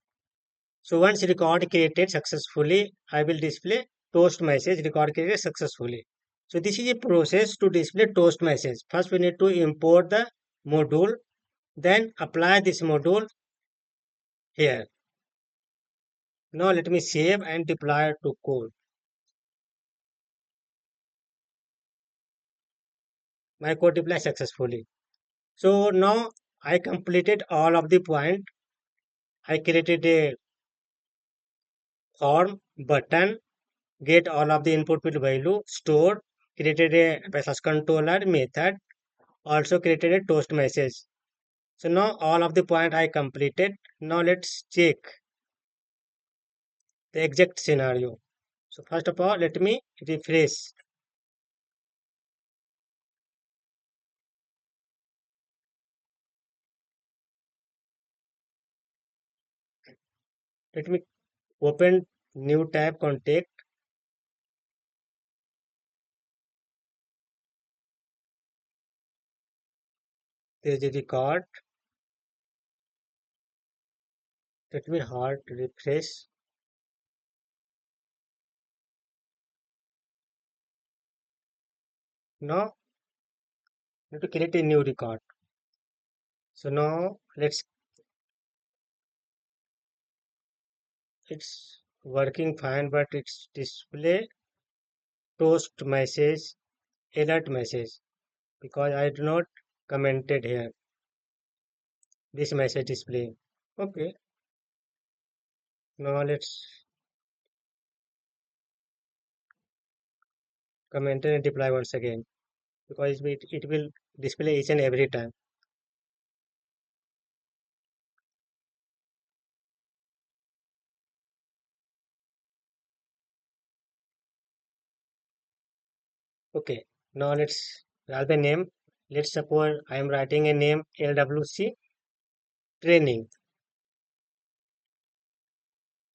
So once record created successfully, I will display toast message record created successfully. So this is a process to display toast message. First we need to import the module, then apply this module here. Now let me save and deploy to code. My code deployed successfully. So now I completed all of the point. I created a form, button, get all of the input with value, store, created a process controller method, also created a toast message. So now all of the point I completed. Now let's check the exact scenario. So first of all, let me refresh. Let me open new tab contact. There is a record. Let me hard refresh. Now need to create a new record. So now it's working fine, but it's display toast message, alert message because I do not commented here. This message display. Okay. Now let's comment and deploy once again because it will display each and every time. Okay, now let's write the name. Let's suppose I am writing a name LWC training.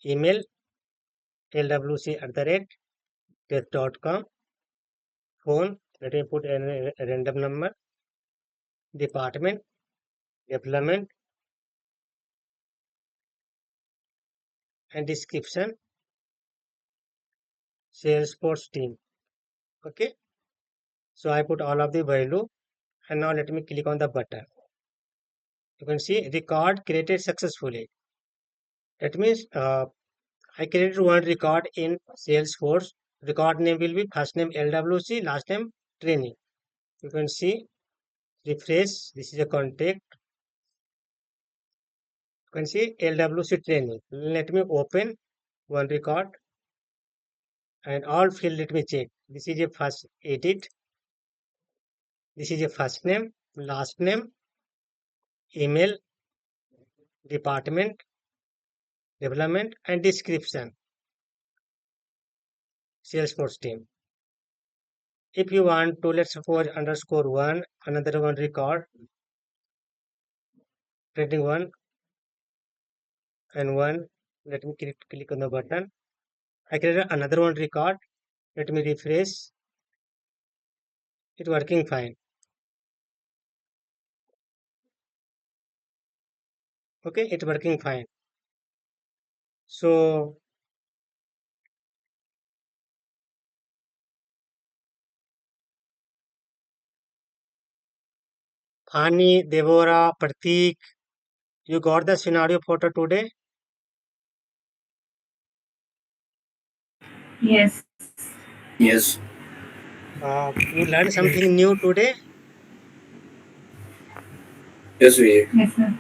Email lwc@test.com. Phone, let me put a random number. Department, development, and description, Salesforce team. Okay, so I put all of the value and now let me click on the button. You can see record created successfully. That means I created one record in Salesforce. Record name will be first name LWC, last name training. You can see refresh. This is a contact. You can see LWC training. Let me open one record and all field let me check. This is a first edit. This is a first name, last name, email, department, development, and description. Salesforce team. If you want to, let's suppose underscore one, another one record, training one and one. Let me click on the button. I created another one record. Let me refresh. It's working fine. Okay, it's working fine. So Hani, Devora, Pratik, you got the scenario photo today? Yes. Yes. You learned something new today. Yes, Vijay. Yes, sir.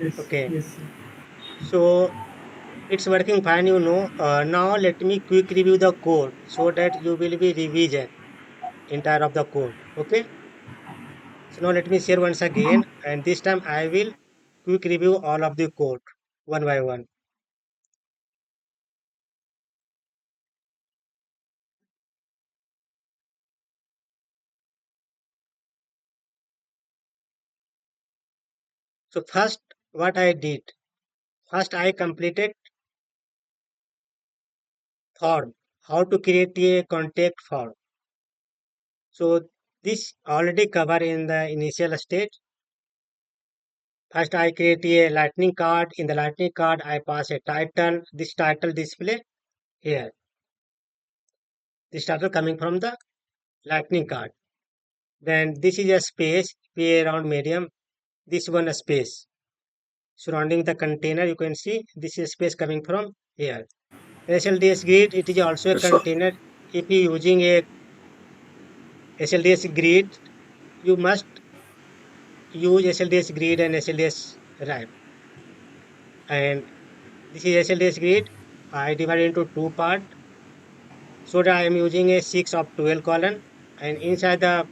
Yes. Okay, Yes, sir. so it's working fine, you know. Now let me quick review the code so that you will be revision entire of the code. Okay. So now let me share once again, and this time I will quick review all of the code one by one. So first, what I did, first I completed form, how to create a contact form. So this already cover in the initial stage. First I create a lightning card. In the lightning card, I pass a title. This title display here. This title coming from the lightning card. Then this is a space, P around medium. This one a space. Surrounding the container, you can see this is space coming from here. SLDS grid, it is also a Yes, sir. container. If you using a SLDS grid, you must use SLDS grid and SLDS wrap. And this is SLDS grid. I divided into two part. So that I am using a 6 of 12 column, and inside the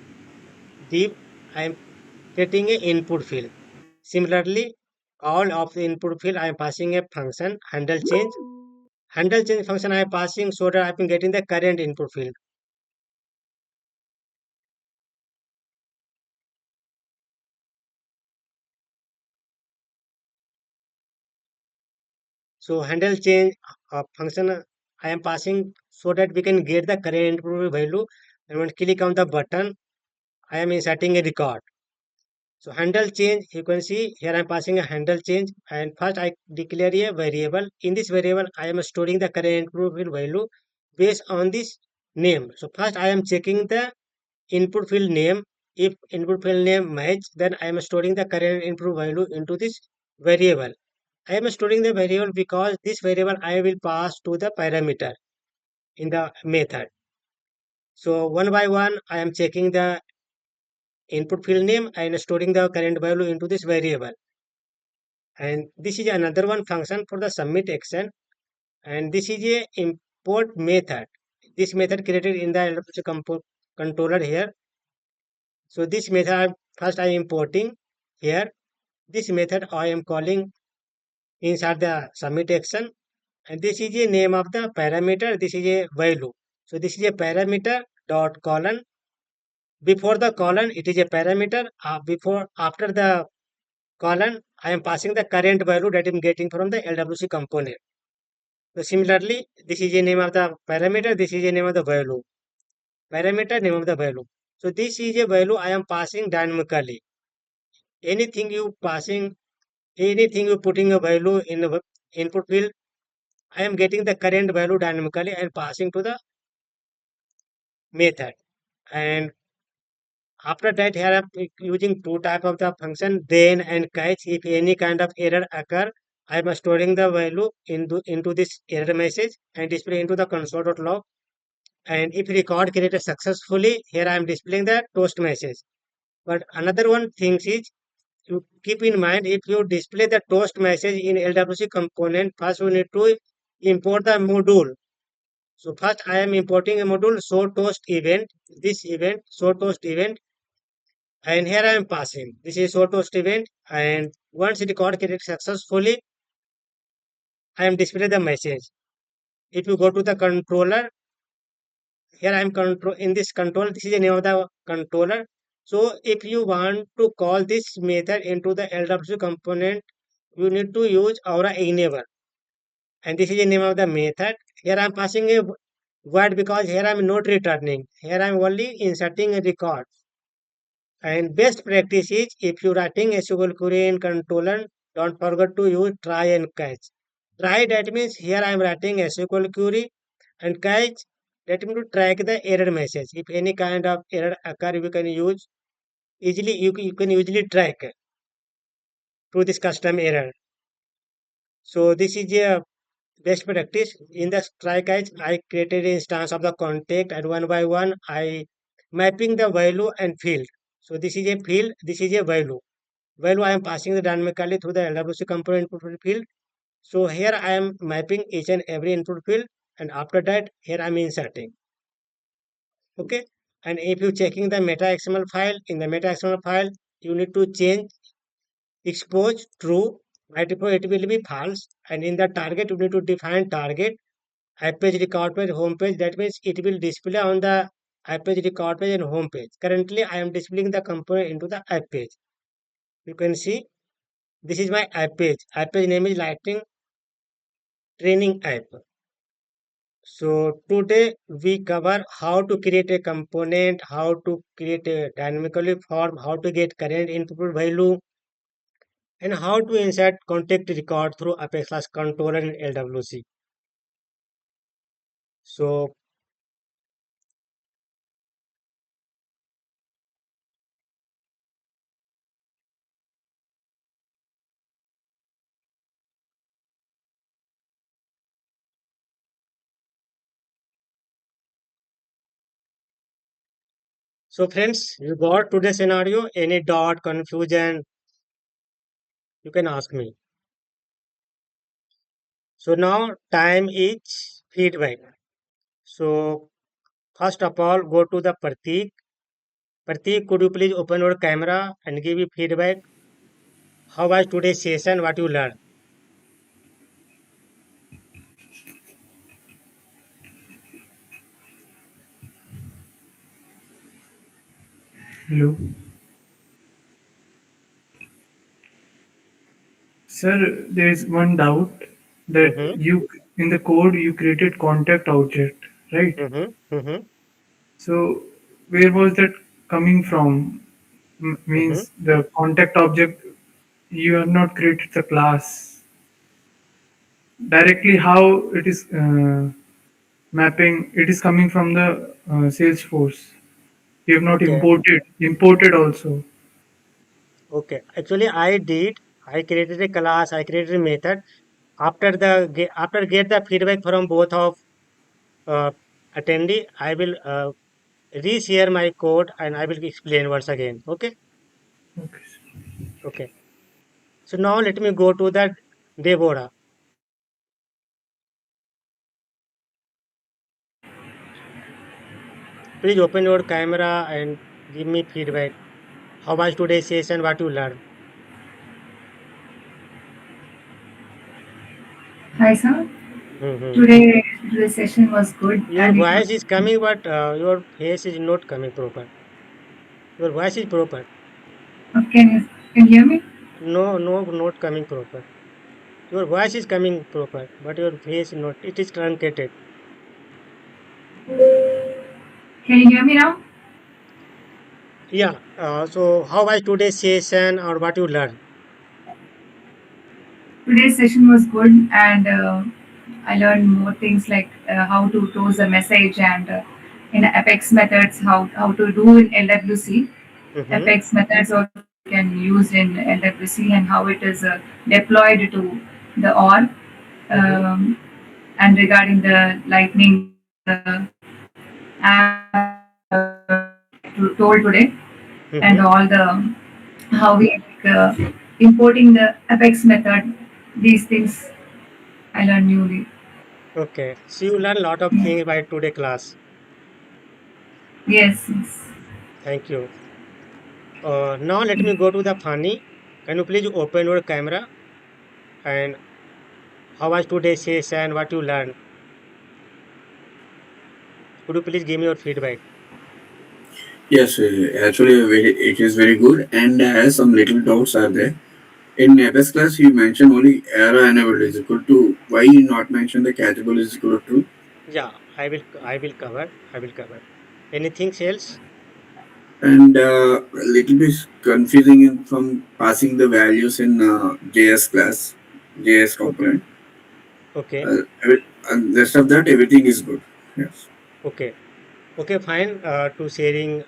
div, I am getting a input field. Similarly, all of the input field I am passing a function handle change. Handle change function I am passing so that I am getting the current input field. So handle change function I am passing so that we can get the current input value. And when click on the button, I am inserting a record. So handle change, you can see here I am passing a handle change, and first I declare a variable. In this variable, I am storing the current input field value based on this name. So first I am checking the input field name. If input field name match, then I am storing the current input value into this variable. I am storing the variable because this variable I will pass to the parameter in the method. So one by one, I am checking the input field name and storing the current value into this variable. And this is another one function for the submit action, and this is a import method. This method created in the LWC controller here. So this method first I am importing here. This method I am calling inside the submit action, and this is a name of the parameter. This is a value. So this is a parameter dot colon. Before the colon, it is a parameter. Before after the colon, I am passing the current value that I am getting from the LWC component. So similarly, this is the name of the parameter, this is the name of the value. Parameter, name of the value. So this is a value I am passing dynamically. Anything you passing, anything you putting a value in the input field, I am getting the current value dynamically and passing to the method. And after that, here I am using two type of the function, then and catch. If any kind of error occur, I am storing the value into this error message and display into the console.log. And if record created successfully, here I am displaying the toast message. But another one thing is, you keep in mind, if you display the toast message in LWC component, first you need to import the module. So first I am importing a module show toast event, this event, show toast event, and here I am passing. This is show toast event, and once record created successfully, I am display the message. If you go to the controller, here I am control in this control, this is the name of the controller. So if you want to call this method into the LWC component, you need to use Aura enable, and this is the name of the method. Here I am passing a word because here I am not returning, here I am only inserting a record. And best practice is, if you writing SQL query in controller, don't forget to use try and catch. Try, that means here I am writing SQL query, and catch, that means to track the error message. If any kind of error occur, you can use easily, you can usually track through this custom error. So this is a best practice in the strike edge, I created an instance of the contact and one by one I mapping the value and field. So this is a field, this is a value. Value I am passing the dynamically through the LWC component input field. So here I am mapping each and every input field, and after that here I am inserting. Okay. And if you checking the meta XML file, in the meta XML file, you need to change expose true, by default it will be false, and in the target you need to define target app page, record page, home page. That means it will display on the app page, record page, and home page. Currently I am displaying the component into the app page. You can see this is my app page. App page name is Lightning Training App. So today we cover how to create a component, how to create a dynamically form, how to get current input value, and how to insert contact record through Apex Class Controller in LWC. So friends, you got today's scenario. Any doubt, confusion, you can ask me. So now time is feedback. So first of all, go to the Pratik. Pratik, could you please open your camera and give me feedback? How was today's session? What you learned? Hello. Sir, there is one doubt that Mm-hmm. you in the code you created contact object, right? Mm-hmm. Mm-hmm. So where was that coming from? Mm-hmm. Means the contact object you have not created the class directly. How it is mapping? It is coming from the Salesforce. You have not Okay. imported also. Okay. Actually, I did. I created a class. I created a method. After get the feedback from both of uh, attendee, I will reshare my code and I will explain once again. Okay. Okay. Okay. So now let me go to the Deborah. Please open your camera and give me feedback. How was today's session? What you learned? Hi, sir. Mm-hmm. Today the session was good Your and it was. voice is coming, but your face is not coming proper. Your voice is proper. Can you hear me? No, no, not coming proper. Your voice is coming proper, but your face is not. It is truncated. Can you hear me now? Yeah. So how was today's session or what you learned? Today's session was good and I learned more things like how to close a message and in Apex methods how to do in LWC. Mm-hmm. Apex methods also can use in LWC and how it is deployed to the OR. Mm-hmm. And regarding the lightning app told today and Mm-hmm. all the how we importing the Apex method, these things I learned newly. Okay. So you learn a lot of Yeah. things by today class. Yes, yes. Thank you. Now let me go to the funny. Can you please open your camera and how was today's session? What you learned? Could you please give me your feedback? Yes, actually, it is very good, and some little doubts are there. In Apex class, you mentioned only error enabled is equal to. Why you not mention the catchable is equal to true? Yeah, I will cover. I will cover. Anything else? And a little bit confusing in from passing the values in JS class, JS Okay. component. Okay. And rest of that, everything is good. Yes. Okay. Okay, fine. To sharing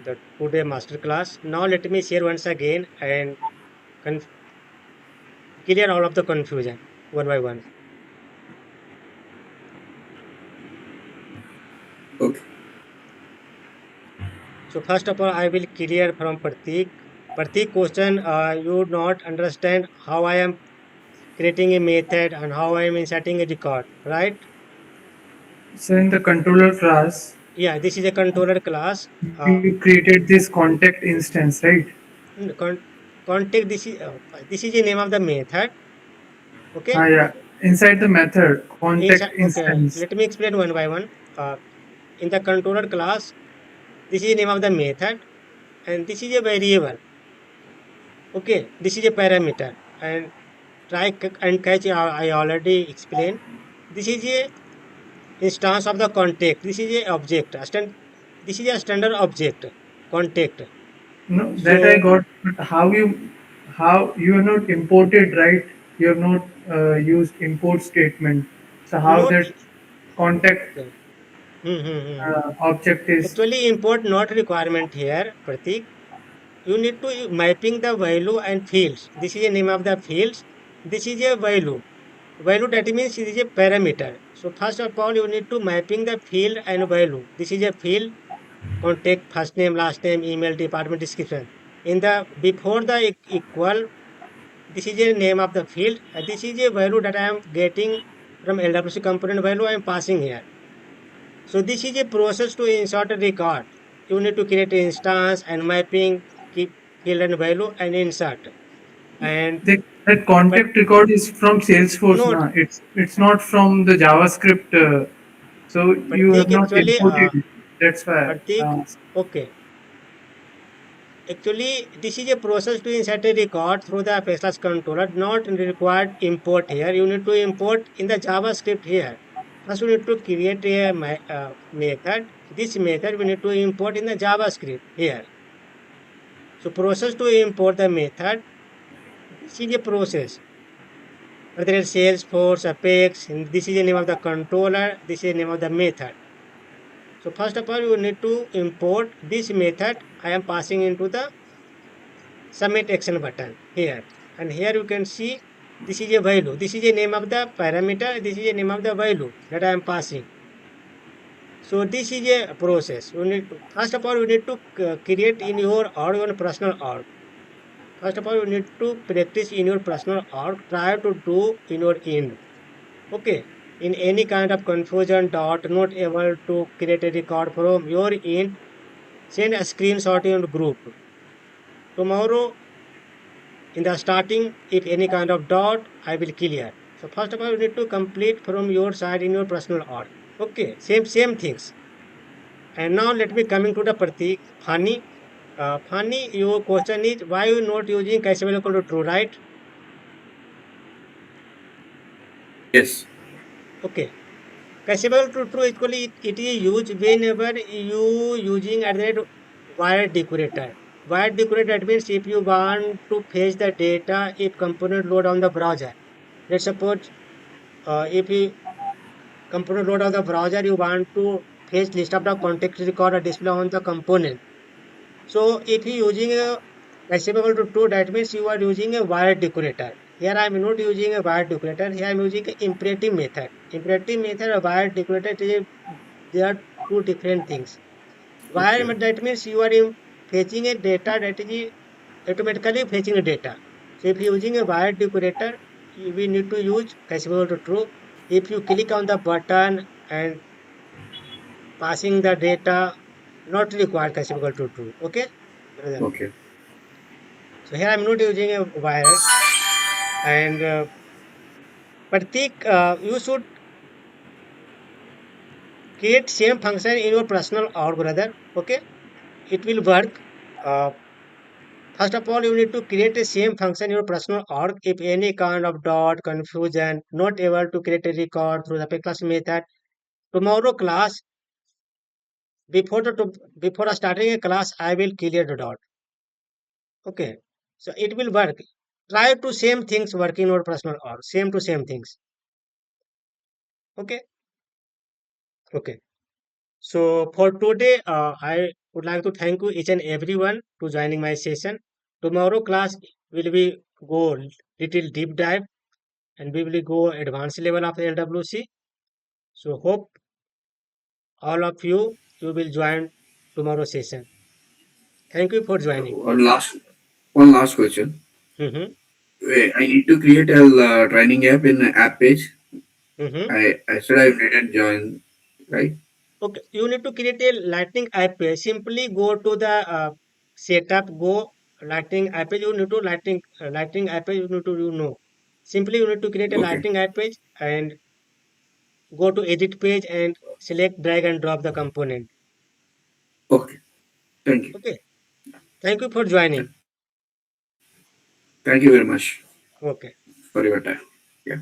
the today master class. Now let me share once again and clear all of the confusion one by one. Okay. So first of all, I will clear from Pratik. Pratik question, you not understand how I am creating a method and how I am inserting a record, right? So in the controller class, Yeah, this is a controller class. you created this contact instance, right? Mm, contact, this is the name of the method. Okay. Yeah. Inside the method, contact Okay, instance. let me explain one by one. Uh, in the controller class, this is the name of the method, and this is a variable. Okay, this is a parameter, and and catch. I already explained. This is a instance of the contact. This is a object. This is a standard object contact. No, that I So got. But how you have not imported, right? You have not used import statement. So how not. that contact Okay. Hmm, hmm, hmm. object is. Actually, import not requirement here, Pratik. You need to mapping the value and fields. This is the name of the fields. This is a value. Value that means it is a parameter. So first of all, you need to mapping the field and value. This is a field, contact, first name, last name, email, department description. In the before the equal, this is a name of the field. This is a value that I am getting from LWC component value I am passing here. So this is a process to insert a record. You need to create an instance and mapping, keep field and value and insert. And That but contact record is from Salesforce, no, na. It's not from the JavaScript. So you have Pratik not actually, imported it. That's why. Pratik, okay. Actually, this is a process to insert a record through the Apex controller, not required import here. You need to import in the JavaScript here. First, you need to create a method. This method we need to import in the JavaScript here. So, process to import the method. This is a process. Whether it's Salesforce, Apex, and this is the name of the controller. This is the name of the method. So, first of all, you need to import this method. I am passing into the submit action button here, and here you can see this is a value, this is a name of the parameter, this is a name of the value that I am passing. So this is a process. You need to, first of all you need to create in your org, your personal org. First of all you need to practice in your personal org, try to do in your end. Okay, in any kind of confusion dot not able to create a record from your end, send a screenshot in your group. Tomorrow in the starting, if any kind of doubt, I will clear. So first of all, you need to complete from your side in your personal org. Okay, same things. And now let me coming to the Pratik. Fani, Fani, your question is why you not using cacheable equal to true, right? Yes. Okay. Cacheable to true equally it is used whenever you using at the wire decorator. Wire decorator that means if you want to fetch the data if component load on the browser. Let's suppose if you component load of the browser, you want to fetch list of the context record or display on the component. So if you using a achievable to true, that means you are using a wire decorator. Here I am not using a wire decorator. Here I am using an imperative method. Imperative method or wire decorator, they are two different things. Wire Okay. that means you are fetching a data that is automatically fetching the data. So if you using a wire decorator, we need to use cacheable to true. If you click on the button and passing the data, not required cacheable to true. Okay, brother. Okay. So here I'm not using a wire. And Pratik, you should create same function in your personal org, brother. Okay, it will work. Uh, First of all, you need to create a same function in your personal org. If any kind of dot confusion, not able to create a record through the class method. Tomorrow class, before starting a class, I will clear the dot. Okay, so it will work. Try to same things work in your personal org. Same to same things. Okay, okay. So for today, I would like to thank you each and everyone to joining my session. Tomorrow class will be go little deep dive and we will go advanced level of LWC. So hope all of you will join tomorrow session. Thank you for joining. One last question. Mm-hmm. I need to create a training app in app page. Mm-hmm. I said I didn't join, right? Okay, you need to create a Lightning app page. Simply go to the setup, go Lightning app page. You need to Lightning app page. You need to Simply you need to create a Okay. Lightning app page and go to edit page and select drag and drop the component. Okay. Thank you. Okay. Thank you for joining. Thank you very much Okay. for your time. Yeah.